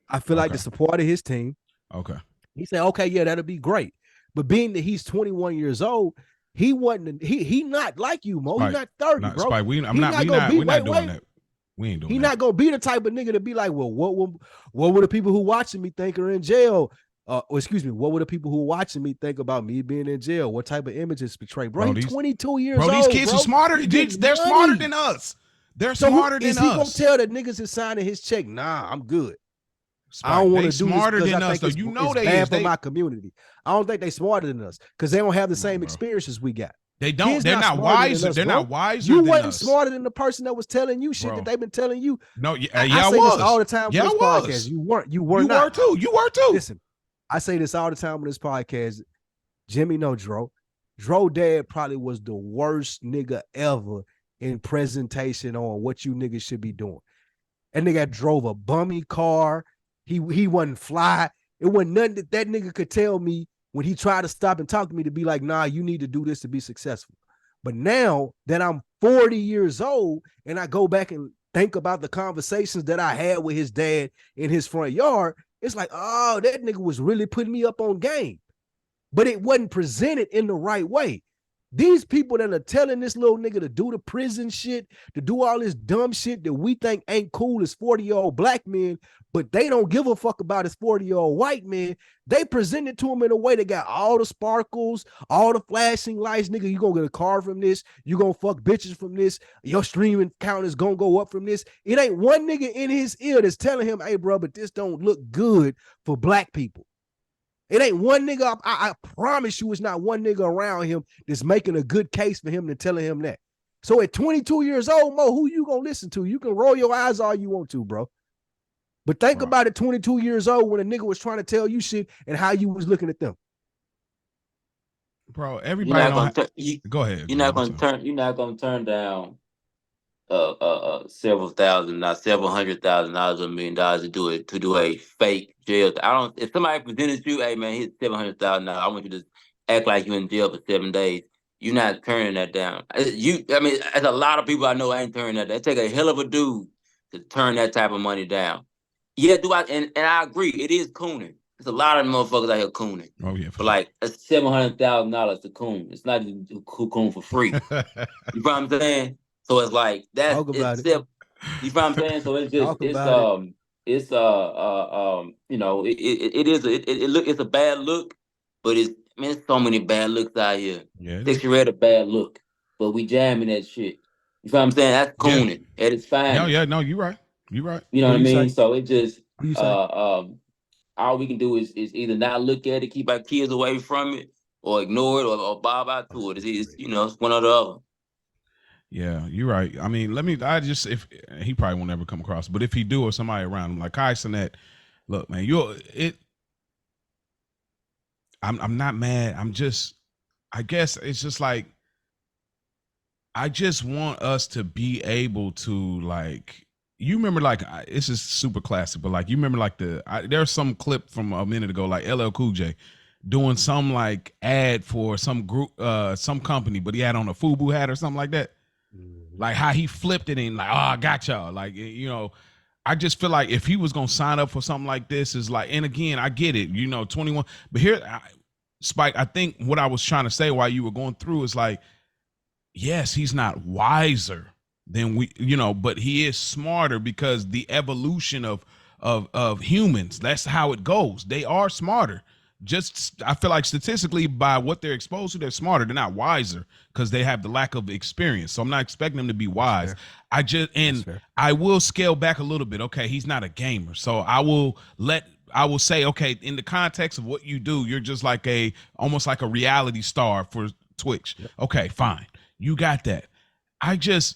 I feel like the support of his team. Okay. He said, okay, yeah, that'll be great. But being that he's 21 years old, he wasn't, he not like you, Mo. He's not 30, bro. Spike, we're not doing that. We ain't doing that. He's not gonna be the type of nigga to be like, well, what were the people who watching me think are in jail? What were the people who watching me think about me being in jail? What type of images portray? Bro, he's 22 years old. These kids are smarter. They're smarter than us. They're smarter than us. Is he gonna tell the niggas is signing his check? Nah, I'm good. Spike, I don't want to do smarter this than I us. think So you it's know bad for my community. I don't think they smarter than us because they don't have the same experiences we got. They don't. They're not wiser. They're not wiser. You wasn't smarter than the person that was telling you shit that they've been telling you. No, I say was this all the time. Yeah, on this I was. Podcast. You weren't. You were you not. Were too. You were too. Listen, I say this all the time on this podcast. Jimmy know Dro. Dro dad probably was the worst nigga ever in presentation on what you niggas should be doing. And nigga drove a bummy car. He wasn't fly. It wasn't nothing that nigga could tell me when he tried to stop and talk to me to be like, nah, you need to do this to be successful. But now that I'm 40 years old and I go back and think about the conversations that I had with his dad in his front yard, it's like, oh, that nigga was really putting me up on game. But it wasn't presented in the right way. These people that are telling this little nigga to do the prison shit, to do all this dumb shit that we think ain't cool as 40-year-old black men, but they don't give a fuck about as 40-year-old white men. They present it to him in a way that got all the sparkles, all the flashing lights. Nigga, you gonna get a car from this. You gonna fuck bitches from this. Your streaming count is gonna go up from this. It ain't one nigga in his ear that's telling him, hey, bro, but this don't look good for black people. It ain't one nigga, I promise you it's not one nigga around him that's making a good case for him and telling him that. So at 22 years old, Mo, who you gonna listen to? You can roll your eyes all you want to, bro. But think about it 22 years old when a nigga was trying to tell you shit and how you was looking at them. Bro, everybody go ahead. You're not gonna turn down several thousand, not several $100,000 or $1 million to do a fake jail. If somebody presented you, hey man, here's $700,000, I want you to act like you're in jail for 7 days. You're not turning that down. There's a lot of people I know ain't turning that down. It take a hell of a dude to turn that type of money down. Yeah, and I agree, it is cooning. There's a lot of motherfuckers out here cooning. Oh yeah, but like that's $700,000 to coon. It's not even coon for free. You know what I'm saying? So it's like that's Talk about it. You know what I'm saying? So it's just it's a bad look, but it's so many bad looks out here. Yeah, Sexual a bad look, but we jamming that shit. You know what I'm saying? That's cooning at its fine. No, you're right. You're right. You know what I mean? So it just all we can do is either not look at it, keep our kids away from it, or ignore it, or bob out to it. It's one or the other. Yeah, you're right. I mean, if he probably won't ever come across, but if he do or somebody around him, like Kai Sinet, look, man, I'm not mad. I guess it's just like, I just want us to be able to like, you remember like, this is super classic, but like, you remember like there's some clip from a minute ago, like LL Cool J doing some like ad for some group, some company, but he had on a FUBU hat or something like that. Like how he flipped it and like, oh, I got y'all. Like, you know, I just feel like if he was going to sign up for something like this is like, and again, I get it, you know, 21, but here, Spike, I think what I was trying to say while you were going through is like, yes, he's not wiser than we, you know, but he is smarter because the evolution of humans, that's how it goes. They are smarter. Just I feel like statistically by what they're exposed to, they're smarter. They're not wiser because they have the lack of experience. So I'm not expecting them to be wise. I just I will scale back a little bit. Okay, he's not a gamer. So I will say, okay, in the context of what you do, you're just like almost like a reality star for Twitch. Yep. Okay, fine. You got that. It's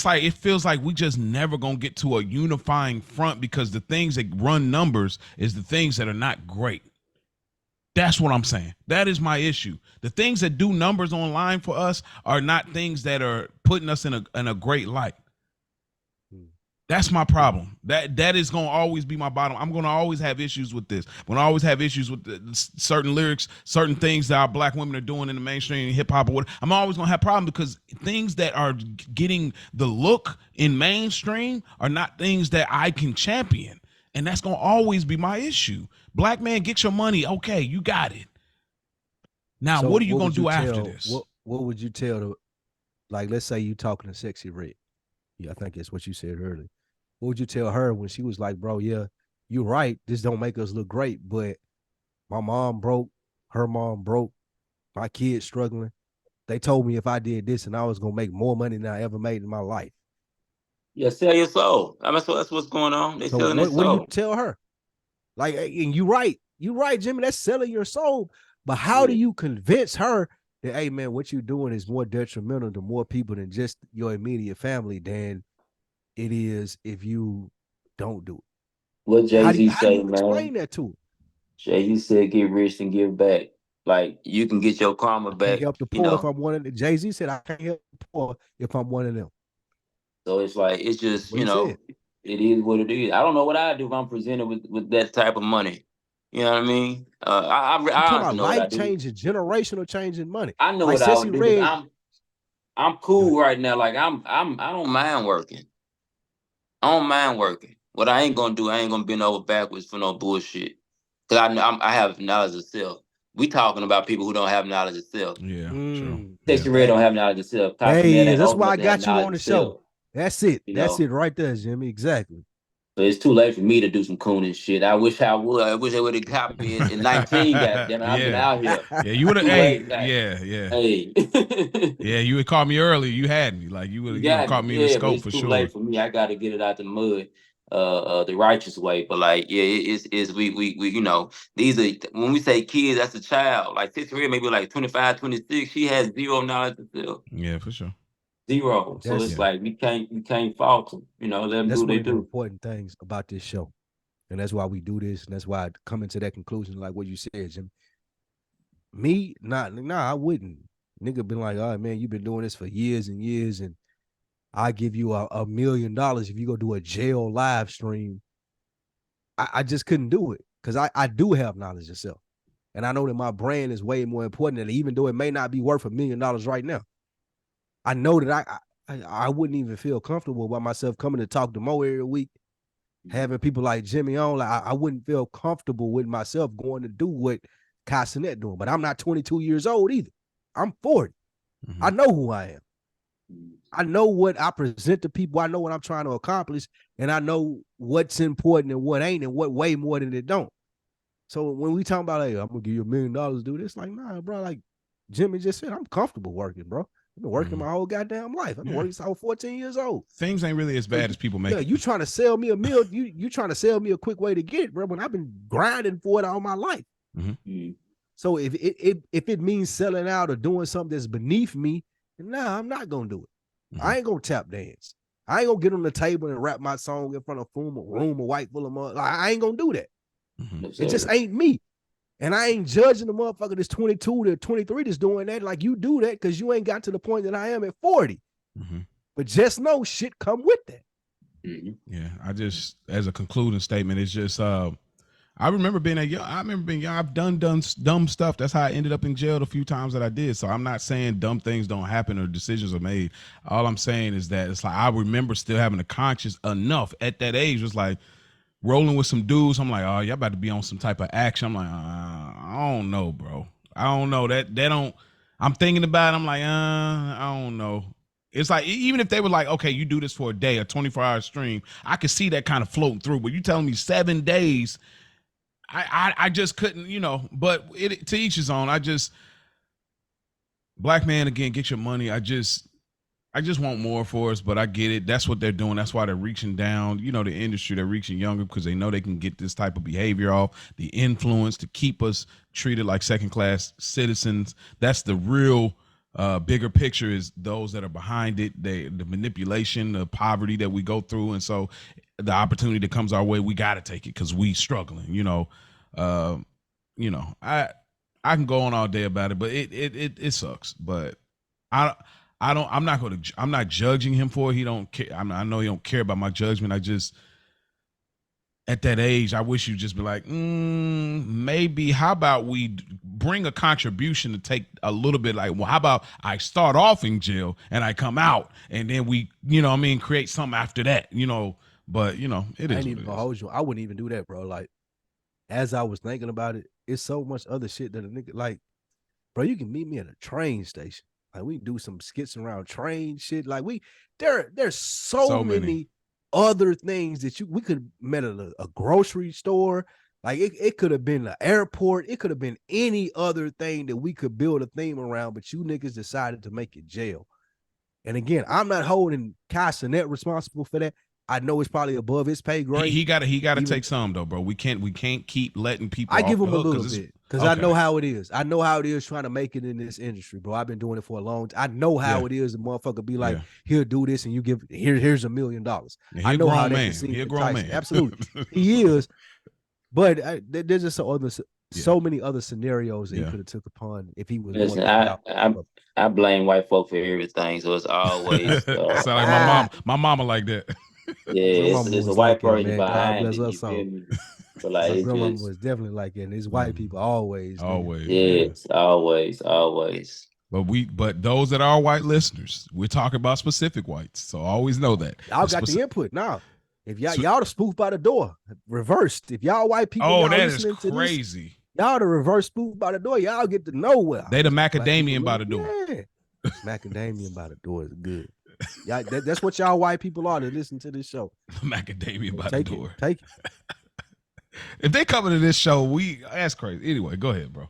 like, it feels like we just never gonna get to a unifying front because the things that run numbers is the things that are not great. That's what I'm saying. That is my issue. The things that do numbers online for us are not things that are putting us in a great light. That's my problem. That is going to always be my bottom. I'm going to always have issues with this. I'm going to always have issues with certain lyrics, certain things that our black women are doing in the mainstream hip hop or whatever. I'm always going to have problems because things that are getting the look in mainstream are not things that I can champion. And that's going to always be my issue. Black man, get your money. Okay, you got it. Now, so what are you going to do after this? What would you tell like, let's say you talking to Sexy Red. Yeah, I think that's what you said earlier. What would you tell her when she was like, bro, yeah, you're right. This don't make us look great, but my mom broke, her mom broke, my kids struggling. They told me if I did this and I was going to make more money than I ever made in my life. Yeah, sell your soul. I mean, so that's what's going on. They selling their soul. What do you tell her? Like, and you're right, Jimmy, that's selling your soul. But how do you convince her that, hey, man, what you're doing is more detrimental to more people than just your immediate family than it is if you don't do it? What Jay-Z how do you explain that to him? Jay-Z said, get rich and give back. Like, you can get your karma back. I can't help the poor if I'm one of them. Jay-Z said, I can't help the poor if I'm one of them. So it's like, it's just, you know, it is what it is. I don't know what I do if I'm presented with that type of money. You know what I mean? I talking about life-changing, generational changing money. I know like what I would do. I'm cool right now. Like, I don't mind working. I don't mind working. What I ain't gonna do, I ain't gonna bend over backwards for no bullshit. Cause I have knowledge of self. We talking about people who don't have knowledge of self. Yeah, true. Sexy Red don't have knowledge of self. Hey, that's why I got you on the show. That's it. That's it right there, Jimmy. Exactly. So it's too late for me to do some cooning shit. I wish I would. I wish they would have caught me in 19. Goddamn, I've been out here. Yeah, you would have. Hey. Yeah, you would call me early. You had me. Like you would have caught me in the scope for sure. It's too late for me. I got to get it out the mud, the righteous way. But like, yeah, it's we you know, these are, when we say kids, that's a child. Like Sexy Red, maybe like 25, 26. She has zero knowledge of self. Yeah, for sure. Zero. So it's like we can't fault them. You know, let them do what they do. That's one of the important things about this show. And that's why we do this. And that's why I come into that conclusion, like what you said, Jim. Me, I wouldn't. Nigga been like, all right, man, you've been doing this for years and years, and I give you $1 million if you go do a jail live stream. I just couldn't do it because I do have knowledge of self. And I know that my brand is way more important than even though it may not be worth $1 million right now. I know that I wouldn't even feel comfortable by myself coming to talk to Mo every week, having people like Jimmy on. Like I wouldn't feel comfortable with myself going to do what Cassinet doing. But I'm not 22 years old either. I'm 40. Mm-hmm. I know who I am. I know what I present to people. I know what I'm trying to accomplish, and I know what's important and what ain't, and what way more than it don't. So when we talk about, hey, I'm gonna give you $1 million to do this, like, nah, bro. Like Jimmy just said, I'm comfortable working, bro. I've been working my whole goddamn life. I've been working since I was 14 years old. Things ain't really as bad as people make it. You trying to sell me a meal? You trying to sell me a quick way to get it, bro? When I've been grinding for it all my life. Mm-hmm. So if it means selling out or doing something that's beneath me, nah, I'm not gonna do it. Mm-hmm. I ain't gonna tap dance. I ain't gonna get on the table and rap my song in front of a room of white full of mud. Like, I ain't gonna do that. Mm-hmm. It just ain't me. And I ain't judging the motherfucker that's 22 to 23 that's doing that. Like, you do that because you ain't got to the point that I am at 40. Mm-hmm. But just know shit come with that. Mm-hmm. Yeah, I just, as a concluding statement, it's just I remember being young. I've done dumb stuff. That's how I ended up in jail a few times that I did. So I'm not saying dumb things don't happen or decisions are made. All I'm saying is that it's like I remember still having a conscience enough at that age. It was like rolling with some dudes. I'm like, oh, y'all about to be on some type of action. I'm like, I don't know, bro. I don't know. That don't. I'm thinking about it. I'm like, I don't know. It's like, even if they were like, okay, you do this for a day, a 24-hour stream, I could see that kind of floating through. But you telling me 7 days, I just couldn't, but to each his own. Black man, again, get your money. I just want more for us, but I get it. That's what they're doing. That's why they're reaching down, the industry. They're reaching younger because they know they can get this type of behavior off, the influence to keep us treated like second-class citizens. That's the real bigger picture, is those that are behind it, the manipulation, the poverty that we go through. And so the opportunity that comes our way, we got to take it because we struggling, I can go on all day about it, but it sucks. But I'm not judging him for it. He don't care. I know he don't care about my judgment. I just, at that age, I wish you'd just be like, maybe how about we bring a contribution to take a little bit, like, well, how about I start off in jail and I come out and then we, create something after that, but it is. I ain't even gonna hold you. I wouldn't even do that, bro. Like, as I was thinking about it, it's so much other shit that a nigga, like, bro, you can meet me at a train station. Like, we do some skits around train shit. Like, there's so many other things that we could met at a grocery store. Like, it could have been an airport. It could have been any other thing that we could build a theme around, but you niggas decided to make it jail. And again, I'm not holding Kai Cenat responsible for that. I know it's probably above his pay grade. He gotta take some though, bro. We can't keep letting people. I give him a little bit because I know how it is. I know how it is trying to make it in this industry, bro. I've been doing it for a long time. I know how it is. The motherfucker be like, he'll do this, and you give here's $1 million. I know how that can He's a grown man. Absolutely, he is. But there's just so many other scenarios that he could have took upon if he was. Listen, I blame white folk for everything, so it's always. Sound like my mama like that. Yeah, it's a white person behind it. You feel me? But like, my grandma was definitely like it, and it's white people always. Yes, always. But those that are white listeners, we're talking about specific whites, so always know that. Y'all got the input now. If y'all the spoof by the door, reversed. If y'all white people, that is crazy. Y'all the reverse spoof by the door. Y'all get to nowhere. They the macadamian by the door. Yeah. Macadamian by the door is good. Yeah, that's what y'all white people are to listen to this show. Macadamia by the door. Take it. If they come to this show, that's crazy. Anyway, go ahead, bro.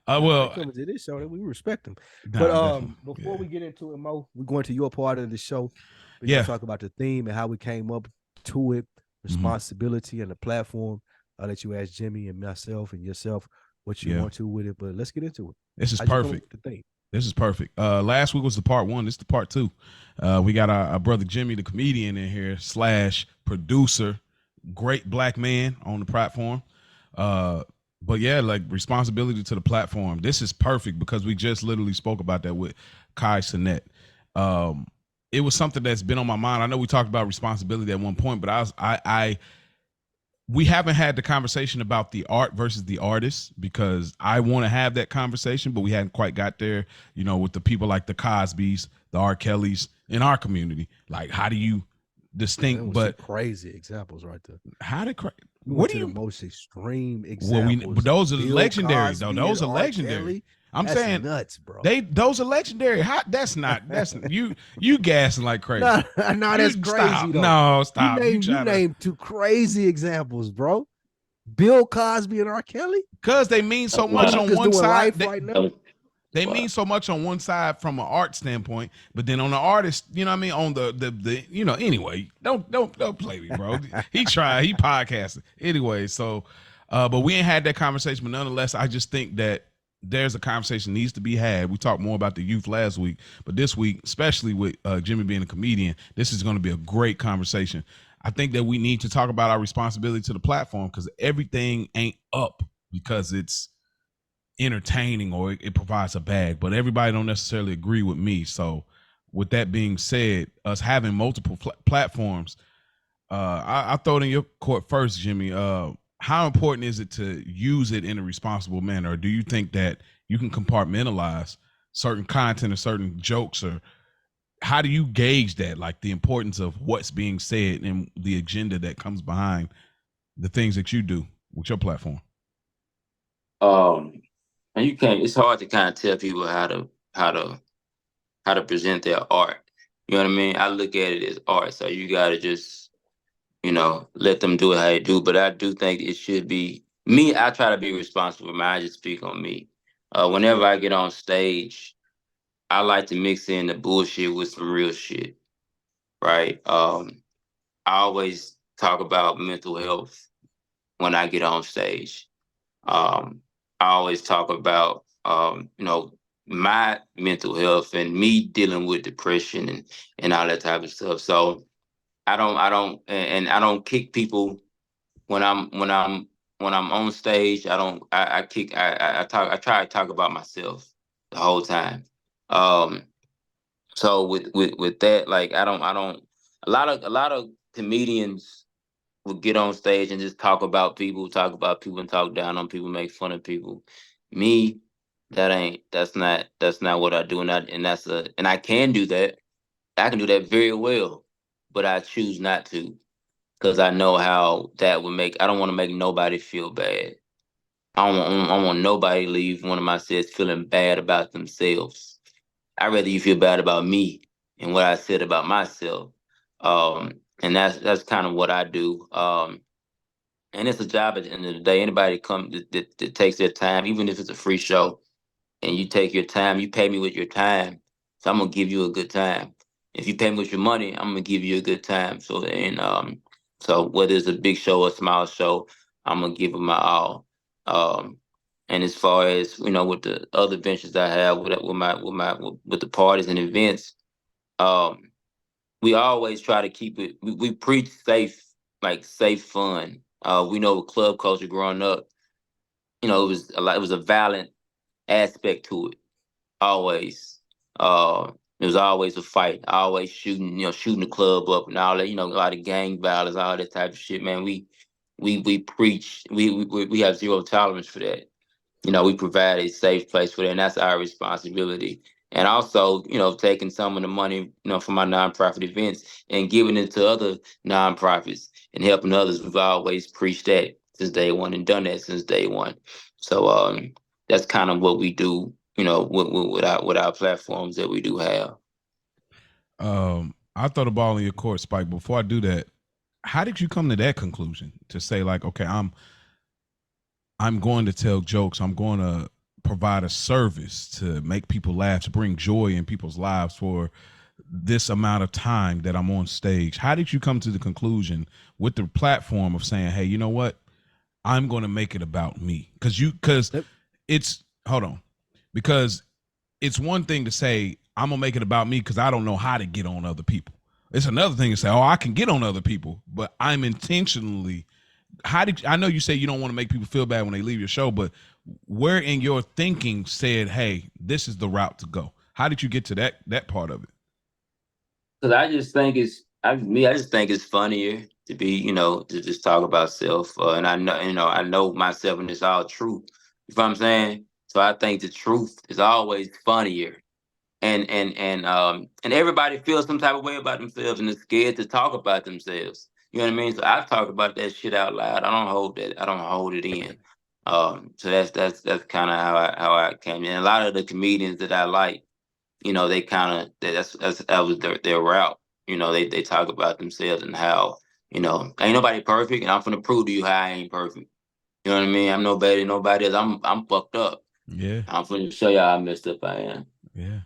Well, coming to this show, that we respect them. But before we get into it, Mo, we're going to your part of the show. We're gonna talk about the theme and how we came up to it, responsibility and the platform. I'll let you ask Jimmy and myself and yourself what you want to with it. But let's get into it. This is perfect. This is perfect. Last week was the part 1. This is the part 2. We got our brother Jimmy, the comedian, in here / producer, great black man on the platform. But yeah, like, responsibility to the platform. This is perfect because we just literally spoke about that with Kai Cenat. It was something that's been on my mind. I know we talked about responsibility at one point, but we haven't had the conversation about the art versus the artist, because I want to have that conversation, but we hadn't quite got there, with the people like the Cosbys, the R. Kellys in our community. Like, how do you distinct? But crazy examples right there. How did what do you most extreme examples? Well, those are legendary Cosby, though. Those are legendary. Kelly, I'm saying nuts, bro. Those are legendary. That's you gassing like crazy. No, that's crazy. Stop. Though. No, stop. You named 2 crazy examples, bro. Bill Cosby and R. Kelly. Because they mean so much on one side. They Wow. mean so much on one side from an art standpoint, but then on the artist, you know what I mean? On the anyway, don't play me, bro. He podcasted. Anyway, so but we ain't had that conversation, but nonetheless, I just think that there's a conversation needs to be had. We talked more about the youth last week, but this week, especially with Jimmy being a comedian, this is going to be a great conversation. I think that we need to talk about our responsibility to the platform, because everything ain't up because it's entertaining or it provides a bag, but everybody don't necessarily agree with me. So with that being said, us having multiple platforms, I throw it in your court first, Jimmy. How important is it to use it in a responsible manner? Or do you think that you can compartmentalize certain content or certain jokes, or how do you gauge that, like the importance of what's being said and the agenda that comes behind the things that you do with your platform? And you can't. It's hard to kind of tell people how to present their art. You know what I mean? I look at it as art, so you gotta just let them do it how they do. But I do think it should be me. I try to be responsible. Man, I just speak on me. Whenever I get on stage, I like to mix in the bullshit with some real shit, right? I always talk about mental health when I get on stage. I always talk about my mental health and me dealing with depression and all that type of stuff. So I don't kick people when I'm on stage. I try to talk about myself the whole time. So with that, like I don't a lot of comedians will get on stage and just talk about people and talk down on people, make fun of people. Me, that's not what I do, and I can do that. I can do that very well, but I choose not to because I know how that would make. I don't want to make nobody feel bad. I don't want nobody to leave one of my sets feeling bad about themselves. I'd rather you feel bad about me and what I said about myself. And that's kind of what I do. And it's a job at the end of the day. Anybody that takes their time, even if it's a free show, and you take your time, you pay me with your time, so I'm gonna give you a good time. If you pay me with your money, I'm gonna give you a good time. So whether it's a big show or a small show, I'm gonna give it my all. Um, and as far as with the other ventures I have with the parties and events, um, we always try to keep it. We preach safe, like safe fun. We know with club culture growing up, it was a lot. It was a violent aspect to it. Always. It was always a fight. Always shooting the club up and all that. A lot of gang violence, all that type of shit. Man, we preach. We have zero tolerance for that. We provide a safe place for that, and that's our responsibility. And also, taking some of the money, from our nonprofit events and giving it to other nonprofits and helping others. We've always preached that since day one and done that since day one. So that's kind of what we do, with our platforms that we do have. I throw the ball in your court, Spike. Before I do that, how did you come to that conclusion to say, like, okay, I'm going to tell jokes. I'm going to provide a service to make people laugh, to bring joy in people's lives for this amount of time that I'm on stage. How did you come to the conclusion with the platform of saying, hey, you know what? I'm going to make it about me? Because it's one thing to say, I'm going to make it about me because I don't know how to get on other people. It's another thing to say, oh, I can get on other people, but I'm intentionally. I know you say you don't want to make people feel bad when they leave your show, but where in your thinking said, hey, this is the route to go? How did you get to that part of it? Because I just think I just think it's funnier to be, to just talk about self. And I know myself and it's all truth. You know what I'm saying? So I think the truth is always funnier. And everybody feels some type of way about themselves and is scared to talk about themselves. You know what I mean? So I talk about that shit out loud. I don't hold that. I don't hold it in. So that's kind of how I came in. A lot of the comedians that I like, they kind of that was their route. They talk about themselves and how ain't nobody perfect, and I'm gonna prove to you how I ain't perfect. You know what I mean? I'm no better than nobody else. I'm fucked up. Yeah. I'm gonna show y'all how messed up I am. Yeah.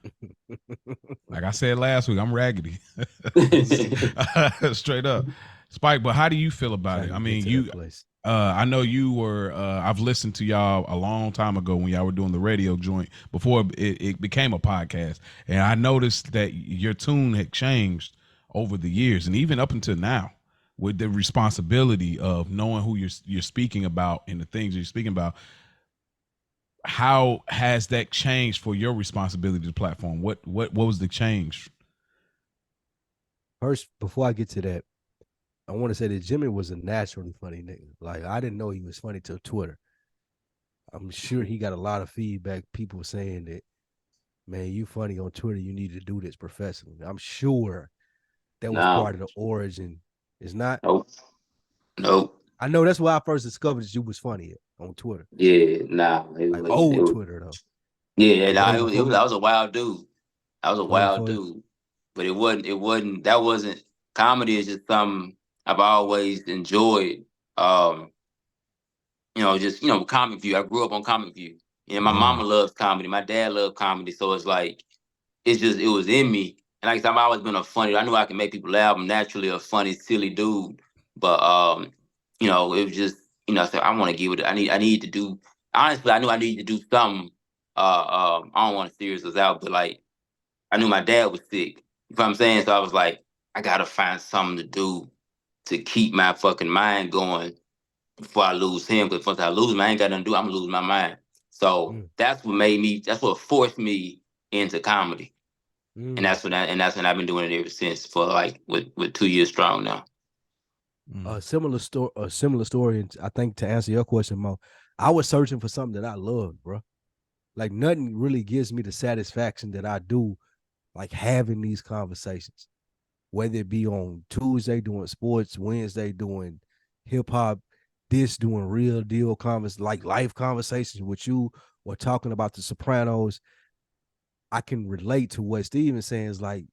Like I said last week, I'm raggedy. Straight up. Spike, but how do you feel about it? I mean, I know you were, I've listened to y'all a long time ago when y'all were doing the radio joint before it became a podcast. And I noticed that your tune had changed over the years and even up until now with the responsibility of knowing who you're speaking about and the things you're speaking about. how has that changed for your responsibility to the platform? What was the change? First, before I get to that, I want to say that Jimmy was a naturally funny nigga. Like, I didn't know he was funny till Twitter. I'm sure he got a lot of feedback. People saying that, man, you funny on Twitter. You need to do this professionally. I'm sure that was No, part of the origin. It's not. nope, nope. I know that's why I first discovered that you was funny on Twitter. Yeah, nah. Like old Twitter though. Yeah, Like nah. way It before was. I was a wild dude. I was a way wild before. dude. But it wasn't. It wasn't. That wasn't. Comedy is just something I've always enjoyed. Um, just Comic View. I grew up on Comic View. And my mama loves comedy. My dad loved comedy. So it's like it was in me. And like I said, I've always been a funny. I knew I could make people laugh. I'm naturally a funny, silly dude. But it was just I said I want to give it. I need to do. Honestly, I knew I needed to do something. I don't want to serious us out, but like I knew my dad was sick. You know what I'm saying? So I was like, I gotta find something to do to keep my fucking mind going before I lose him. Because once I lose him, I ain't got nothing to do. I'm gonna lose my mind. So Mm, that's what forced me into comedy. And mm. that's when I've been doing it ever since for like with 2 years strong now. A similar story. A similar story. And I think to answer your question, Mo, I was searching for something that I loved, bro. Like nothing really gives me the satisfaction that I do, like having these conversations. Whether it be on Tuesday doing sports, Wednesday doing hip hop, this doing real deal like life conversations with you, or talking about the Sopranos. I can relate to what Steven's saying is like,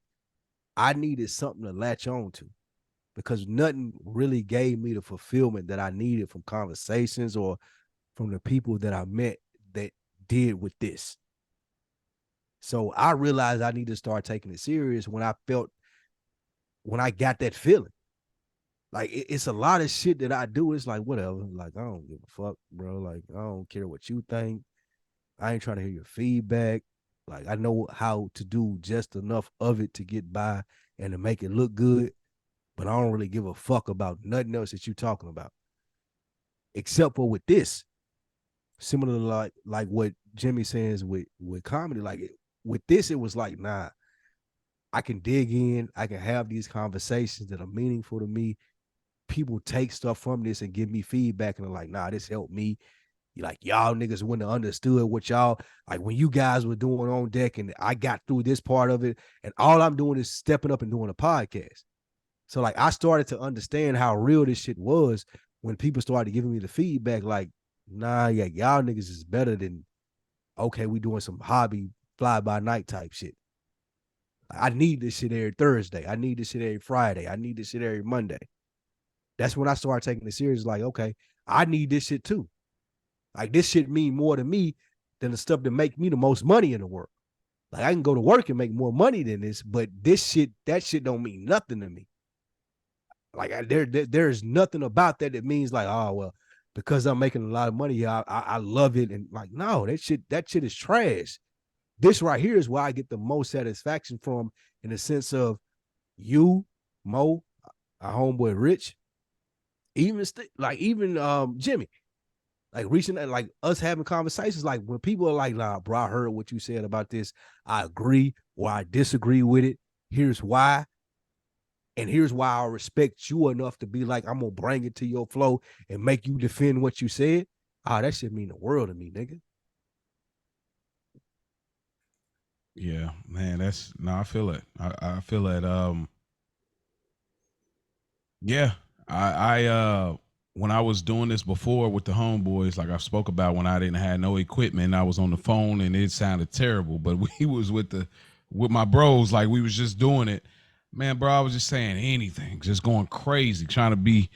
I needed something to latch on to because nothing really gave me the fulfillment that I needed from conversations or from the people that I met that did with this. So I realized I need to start taking it serious when I got that feeling. Like it's a lot of shit that I do. It's like whatever. Like I don't give a fuck, bro. Like I don't care what you think. I ain't trying to hear your feedback. Like I know how to do just enough of it to get by and to make it look good, but I don't really give a fuck about nothing else that you talking about. Except for with this. Similar to like what Jimmy says with comedy. Like with this, it was like, nah, I can dig in, I can have these conversations that are meaningful to me. People take stuff from this and give me feedback and they're like, nah, this helped me. Like y'all niggas wouldn't have understood what y'all like when you guys were doing on deck and I got through this part of it. And all I'm doing is stepping up and doing a podcast. So like I started to understand how real this shit was when people started giving me the feedback, like, nah, yeah, y'all niggas is better than okay, we doing some hobby fly by night type shit. I need this shit every Thursday. I need this shit every Friday. I need this shit every Monday. That's when I started taking it serious. Like, okay, I need this shit too. Like this shit mean more to me than the stuff that make me the most money in the world. Like I can go to work and make more money than this, but that shit don't mean nothing to me. Like there's nothing about that means like, oh well, because I'm making a lot of money, I love it. And like, no, that shit is trash. This right here is where I get the most satisfaction from in the sense of you, Mo, our homeboy Rich, even Jimmy. Like reaching like us having conversations, like when people are like, nah, bro, I heard what you said about this. I agree or I disagree with it. Here's why. And here's why I respect you enough to be like, I'm gonna bring it to your flow and make you defend what you said. That shit mean the world to me, nigga. Yeah, man, I feel it. I feel it. Yeah, I when I was doing this before with the homeboys, like I spoke about when I didn't have no equipment, I was on the phone and it sounded terrible. But we was with my bros, like we was just doing it. Man, bro, I was just saying anything, just going crazy, trying to be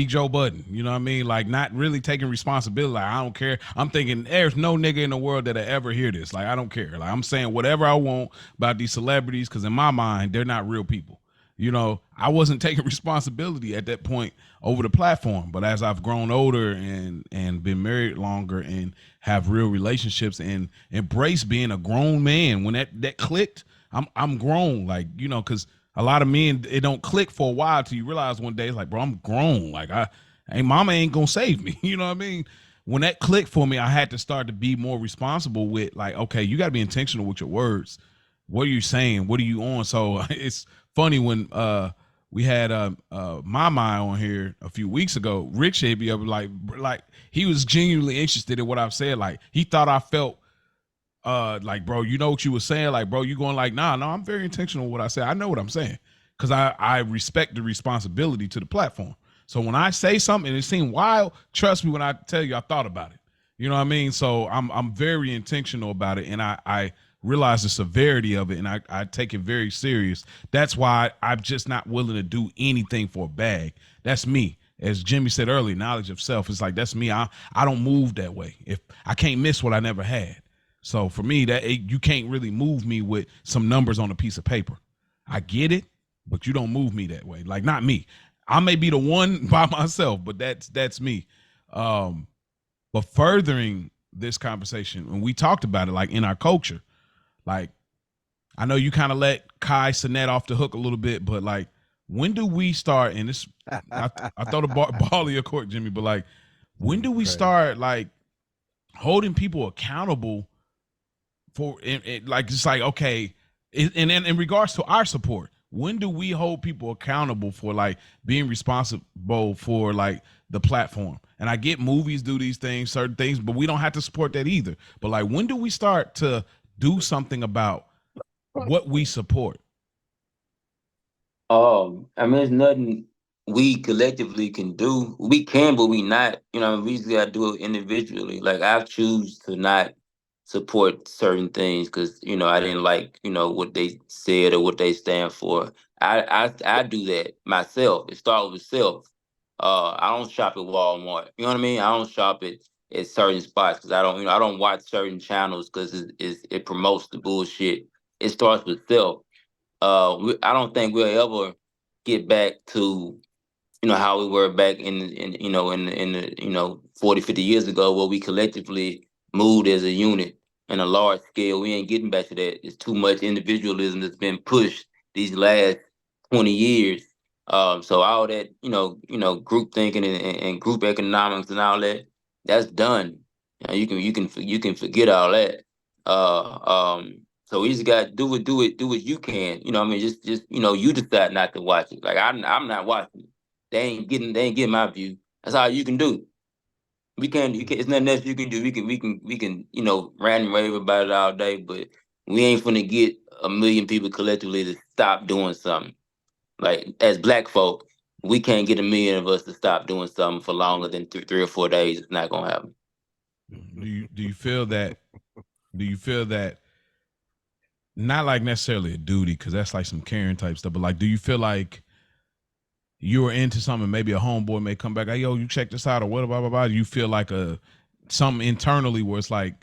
Joe Budden. You know what I mean? Like not really taking responsibility. Like I don't care. I'm thinking there's no nigga in the world that'll ever hear this. Like I don't care. Like I'm saying whatever I want about these celebrities because in my mind they're not real people. You know, I wasn't taking responsibility at that point over the platform. But as I've grown older and been married longer and have real relationships and embrace being a grown man, when that clicked, I'm grown. Like, you know, because a lot of men, it don't click for a while till you realize one day, it's like, bro, I'm grown. Like mama ain't gonna save me. You know what I mean? when that clicked for me, I had to start to be more responsible with like, okay, you got to be intentional with your words. What are you saying? What are you on? So it's funny when we had my on here a few weeks ago. Rick hit me up like he was genuinely interested in what I've said. Like he thought I felt like, bro, you know what you were saying? Like, bro, you going like, no, I'm very intentional with what I say. I know what I'm saying because I respect the responsibility to the platform. So when I say something and it seemed wild, trust me when I tell you I thought about it. You know what I mean? So I'm very intentional about it, and I realize the severity of it, and I take it very serious. That's why I'm just not willing to do anything for a bag. That's me. As Jimmy said earlier, knowledge of self. It's like that's me. I don't move that way. If I can't miss what I never had. So for me, you can't really move me with some numbers on a piece of paper. I get it, but you don't move me that way. Like not me. I may be the one by myself, but that's me. But furthering this conversation, when we talked about it, like in our culture, like I know you kind of let Kai Sinet off the hook a little bit, but like when do we start? And this, I throw the ball of your court, Jimmy, but like when do we start like holding people accountable for it? Like it's like okay, and in regards to our support, when do we hold people accountable for like being responsible for like the platform? And I get movies do these things, certain things, but we don't have to support that either. But like when do we start to do something about what we support? I mean, there's nothing we collectively can do. We can, but we not. You know, we just gotta do it individually. Like I choose to not support certain things because I didn't like what they said or what they stand for. I do that myself. It starts with self. I don't shop at Walmart. You know what I mean? I don't shop at certain spots because I don't I don't watch certain channels because it promotes the bullshit. It starts with self. I don't think we'll ever get back to how we were back in 40, 50 years ago, where we collectively moved as a unit in a large scale. We ain't getting back to that. It's too much individualism that's been pushed these last 20 years. So all that group thinking and group economics and all that, that's done. You can forget all that. So we just got to do what you can. I mean, just you decide not to watch it. Like I'm not watching it. They ain't getting my view. That's all you can do. It's nothing else you can do. We can rant and rave about it all day, but we ain't finna get a million people collectively to stop doing something. Like as black folk, we can't get a million of us to stop doing something for longer than 3 or 4 days. It's not gonna happen. Do you feel that? Do you feel that? Not like necessarily a duty, because that's like some caring type stuff, but like, do you feel like you were into something, maybe a homeboy may come back, hey, yo, you check this out or what, blah, blah, blah. You feel like something internally where it's like,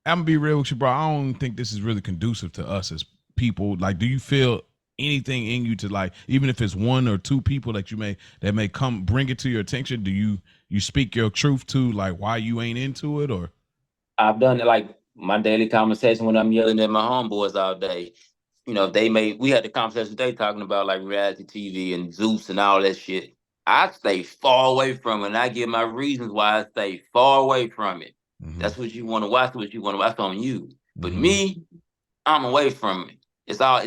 I'm gonna be real with you, bro. I don't think this is really conducive to us as people. Like, do you feel anything in you to like, even if it's one or two people that may come bring it to your attention, do you speak your truth to like why you ain't into it? Or I've done it like my daily conversation when I'm yelling at my homeboys all day. We had the conversation today talking about like reality TV and Zeus and all that shit. I stay far away from it, and I give my reasons why I stay far away from it. That's what you want to watch. What you want to watch on you. But me, I'm away from it. It's all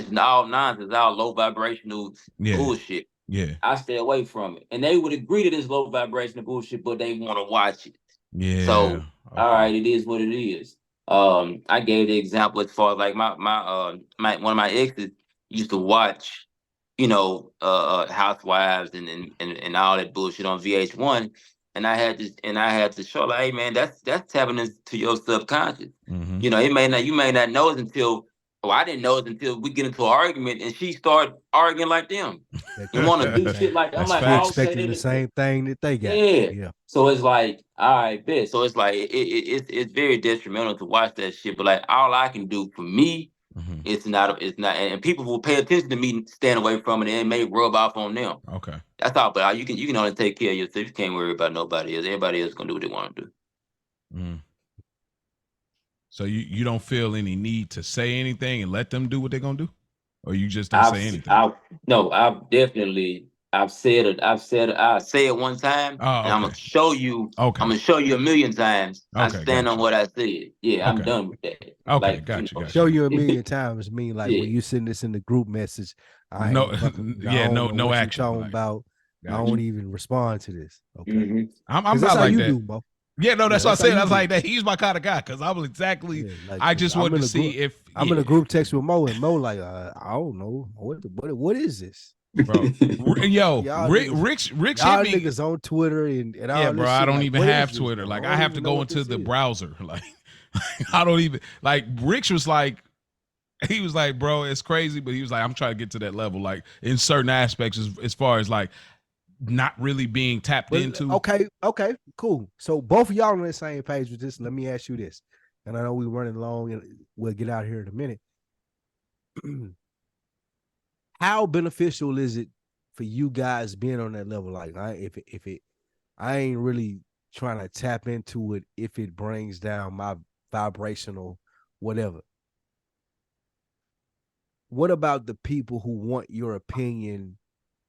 nonsense. It's all low vibrational bullshit. Yeah, I stay away from it, and they would agree to this low vibrational bullshit, but they want to watch it. Yeah. So Okay. all right, it is what it is. I gave the example as far as like my one of my exes used to watch, Housewives and all that bullshit on VH1, and I had to show like, hey man, that's tapping into your subconscious. You may not know it until. Oh, I didn't know it until we get into an argument and she started arguing like them. You want to do shit like that? I'm like, you oh, expecting the same thing that they got. yeah. So it's like, all right, bet. So it's like it's very detrimental to watch that shit. But like, all I can do for me, it's not, and people will pay attention to me staying away from it, and it may rub off on them. Okay. That's all. But you can only take care of yourself. You can't worry about nobody else. Everybody else gonna do what they want to do. So you don't feel any need to say anything and let them do what they're gonna do, or you just don't say anything? No, I've definitely I've said it. I say it one time, and I'm gonna show you. Okay. I'm gonna show you a million times. I Okay, stand on what I said. Yeah, I'm Okay. done with that. Okay, Like, got you. Show you a million times mean like Yeah. when you send this in the group message, I No, ain't fucking, I yeah, don't no, know no what action. you talking Like, about. I got don't you. even respond to this. Okay. Mhm. I'm Because about that's how like you that. do, Mo. Yeah, no, that's what I that's how said. you I was do. like that. He's my kind of guy because I was exactly. Yeah, like, I 'cause just I'm wanted in to a see group, if I'm in a group text with Mo, and Mo like, I don't know. What is this? bro. Yo, Y'all Rich y'all hit me. niggas on Twitter and Yeah, all bro. this I shit. don't Like, even what have is this, Twitter. though? Like, I I don't have to even know go what into this the is. browser. Like, I don't even like. Rich was like, he was like, bro, it's crazy, but he was like, I'm trying to get to that level, like in certain aspects, as far as like not really being tapped But into. okay, cool. So both of y'all on the same page with this. Let me ask you this, and I know we're running long, and we'll get out here in a minute. How beneficial is it for you guys being on that level? Like, I ain't really trying to tap into it if it brings down my vibrational whatever. What about the people who want your opinion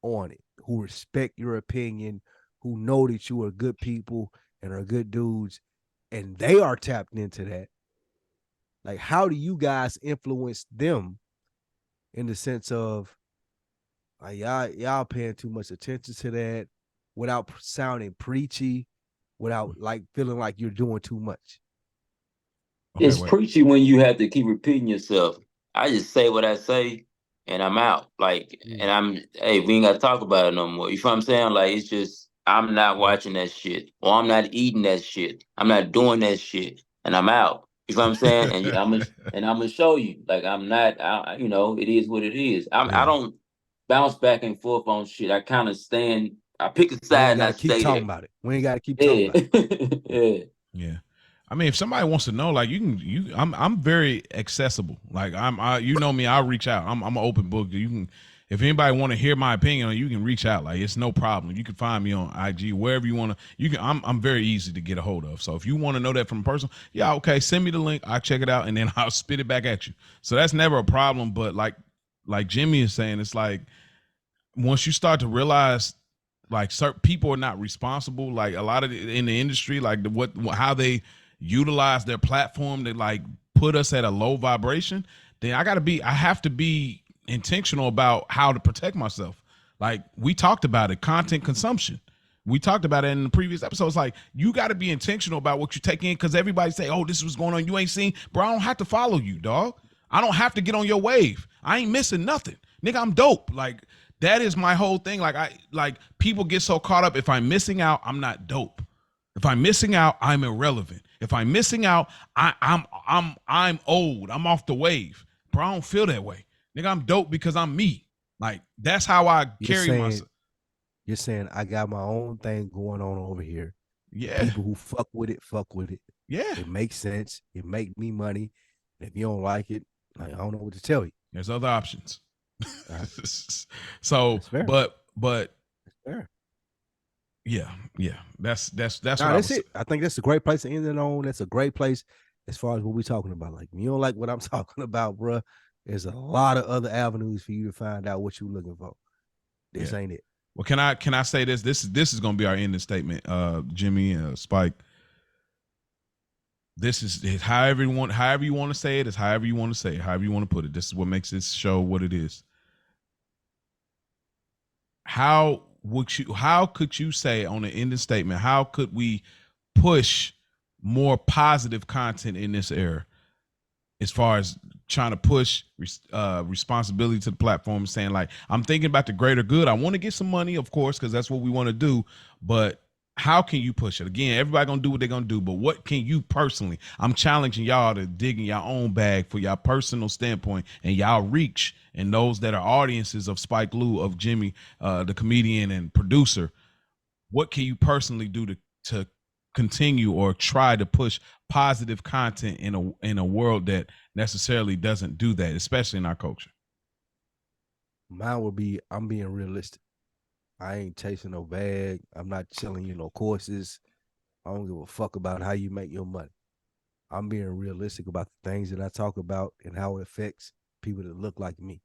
on it, who respect your opinion, who know that you are good people and are good dudes, and they are tapped into that? Like, how do you guys influence them in the sense of like y'all paying too much attention to that without sounding preachy, without like feeling like you're doing too much? Okay, It's wait. preachy when you have to keep repeating yourself. I just say what I say, and I'm out. Like, and hey, we ain't got to talk about it no more. You feel what I'm saying? Like, it's just I'm not watching that shit, or I'm not eating that shit. I'm not doing that shit, and I'm out. You feel what I'm saying? And I'm gonna show you. Like, I'm not. It is what it is. I don't bounce back and forth on shit. I kind of stand. I pick a We side ain't and got I to keep stay talking there. about it. We ain't got to keep talking about it. Yeah. Yeah. I mean, if somebody wants to know, like I'm very accessible. Like you know me, I'll reach out. I'm an open book. You can, if anybody want to hear my opinion, you can reach out. Like, it's no problem. You can find me on IG, wherever you want to. You can. I'm very easy to get a hold of. So if you want to know that from a person, yeah, okay, send me the link. I'll check it out, and then I'll spit it back at you. So that's never a problem. But like Jimmy is saying, it's like once you start to realize like certain people are not responsible, like a lot of in the industry, like how they utilize their platform to like put us at a low vibration, then I have to be intentional about how to protect myself. Like we talked about it, content consumption. We talked about it in the previous episodes. Like, you got to be intentional about what you take in, because everybody say, "Oh, this is what's going on." You ain't seen, bro. I don't have to follow you, dog. I don't have to get on your wave. I ain't missing nothing, nigga. I'm dope. Like, that is my whole thing. Like people get so caught up. If I'm missing out, I'm not dope. If I'm missing out, I'm irrelevant. If I'm missing out, I'm old. I'm off the wave, bro. I don't feel that way, nigga. I'm dope because I'm me. Like, that's how I carry myself. You're saying I got my own thing going on over here. Yeah. People who fuck with it. Yeah. It makes sense. It make me money. And if you don't like it, like, I don't know what to tell you. There's other options. So, but That's fair. yeah. That's nah, what that's it. I think that's a great place to end it on. That's a great place as far as what we're talking about. Like, if you don't like what I'm talking about, bruh, there's a lot of other avenues for you to find out what you're looking for. This ain't it. Well, can I say this? This is gonna be our ending statement, Jimmy, Spike. This is however you want to say it, is however you want to say it, however you want to put it. This is what makes this show what it is. How could you say on an ending statement, how could we push more positive content in this era, as far as trying to push responsibility to the platform, saying like, I'm thinking about the greater good. I want to get some money, of course, because that's what we want to do. But how can you push it? Again, everybody gonna do what they're gonna do, but what can you personally? I'm challenging y'all to dig in your own bag for your personal standpoint and y'all reach, and those that are audiences of Spike Lee, of Jimmy, the comedian and producer. What can you personally do to continue or try to push positive content in a world that necessarily doesn't do that, especially in our culture? Mine would be, I'm being realistic. I ain't chasing no bag. I'm not selling you no courses. I don't give a fuck about how you make your money. I'm being realistic about the things that I talk about and how it affects people that look like me,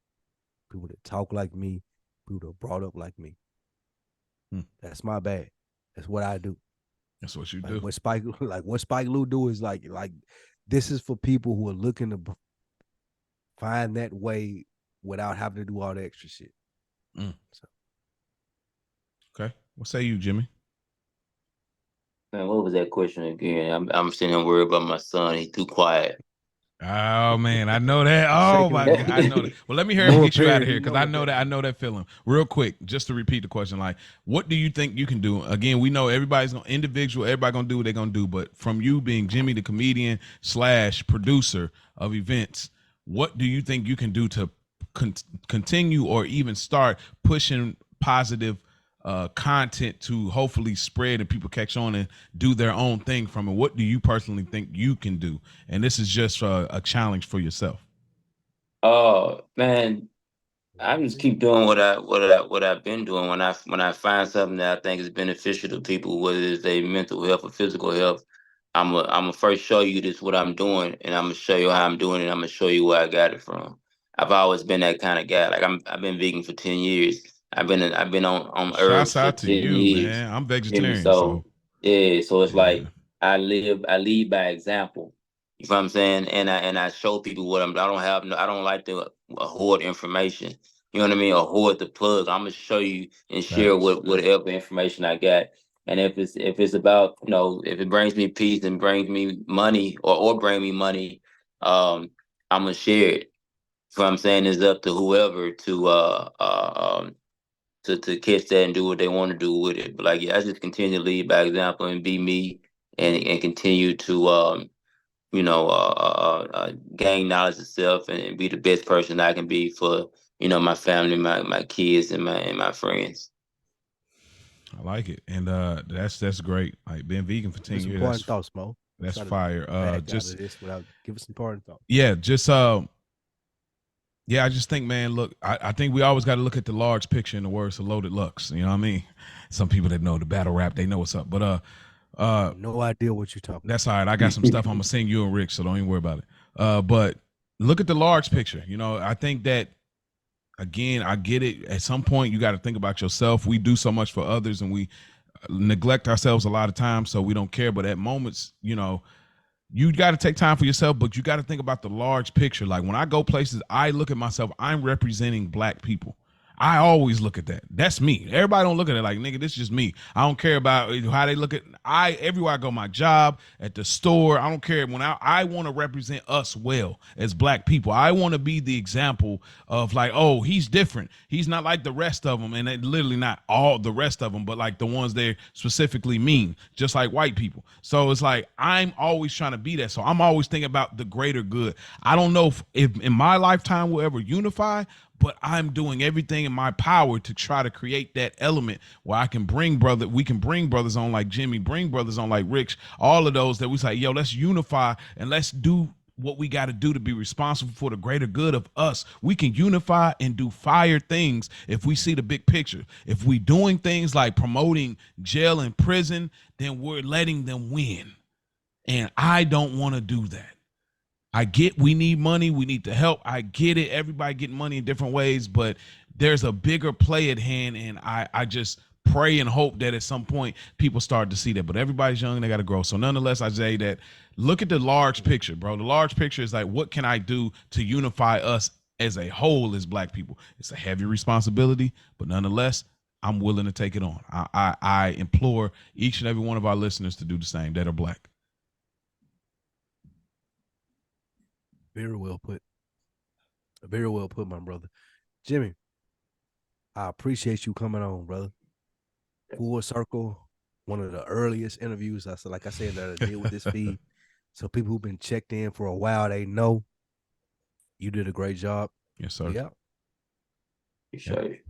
people that talk like me, people that are brought up like me. That's my bag. That's what I do. That's what you Like do. what Spike Lee do is like this is for people who are looking to find that way without having to do all the extra shit. So. Okay. What say you, Jimmy? Man, what was that question again? I'm sitting here worried about my son. He's too quiet. Oh man, I know that. Oh my God, I know that. Well, let me hurry up and get you out of here because I know that feeling. Real quick, just to repeat the question, like, what do you think you can do? Again, we know everybody's gonna everybody gonna do what they're gonna do, but from you being Jimmy, the comedian / producer of events, what do you think you can do to continue or even start pushing positive content to hopefully spread and people catch on and do their own thing from it? What do you personally think you can do? And this is just a challenge for yourself. Oh man, I just keep doing what I've been doing. When I find something that I think is beneficial to people, whether it's their mental health or physical health, I'm gonna first show you this what I'm doing, and I'm gonna show you how I'm doing it. I'm gonna show you where I got it from. I've always been that kind of guy. Like I've been vegan for 10 years. I've been on Shouts herbs for out to 10 you, years. man. I'm You hear me? vegetarian, so So yeah, so it's yeah. like I lead by example. You know what I'm saying? And I show people what I don't have no, I don't like to hoard information. You know what I mean? Or hoard the plug. I'm gonna show you and share Facts. whatever information I got. And if it's about, if it brings me peace and brings me money or bring me money, I'm gonna share it. So what I'm saying is up to whoever to catch that and do what they want to do with it. But like, yeah, I just continue to lead by example and be me, and continue to gain knowledge of self, and be the best person I can be for my family, my kids, and my friends. I like it. And that's great. Like being vegan for 10 Give some years, important thoughts, Mo. that's Try to fire. back out Just of this without give us some important thoughts. yeah, just yeah, I just think, man, look, I think we always got to look at the large picture in the words of Loaded Lux. You know what I mean? Some people that know the battle rap, they know what's up. But no idea what you're talking that's all right. I got some stuff I'm gonna sing you and Rick, so don't even worry about it. But look at the large picture. You know, I think that again, I get it. At some point, you got to think about yourself. We do so much for others, and we neglect ourselves a lot of times, so we don't care. But at moments, you got to take time for yourself, but you got to think about the large picture. Like when I go places, I look at myself, I'm representing Black people. I always look at that. That's me. Everybody don't look at it like, nigga, this is just me. I don't care about how they look at everywhere I go, my job, at the store. I don't care. When I want to represent us well as Black people. I want to be the example of like, oh, he's different. He's not like the rest of them. And literally not all the rest of them, but like the ones they specifically mean, just like white people. So it's like, I'm always trying to be that. So I'm always thinking about the greater good. I don't know if in my lifetime we'll ever unify, but I'm doing everything in my power to try to create that element where we can bring brothers on like Jimmy, bring brothers on like Rich, all of those that we say, yo, let's unify and let's do what we got to do to be responsible for the greater good of us. We can unify and do fire things if we see the big picture. If we doing things like promoting jail and prison, then we're letting them win. And I don't want to do that. I get we need money, we need the help. I get it. Everybody getting money in different ways, but there's a bigger play at hand, and I just pray and hope that at some point people start to see that. But everybody's young and they got to grow. So nonetheless, I say that look at the large picture, bro. The large picture is like, what can I do to unify us as a whole as Black people? It's a heavy responsibility, but nonetheless, I'm willing to take it on. I implore each and every one of our listeners to do the same that are Black. Very well put. Very well put, my brother. Jimmy, I appreciate you coming on, brother. Full circle, one of the earliest interviews I said that I did with this feed. So people who've been checked in for a while, they know you did a great job. Yes, sir. Yeah. Appreciate it.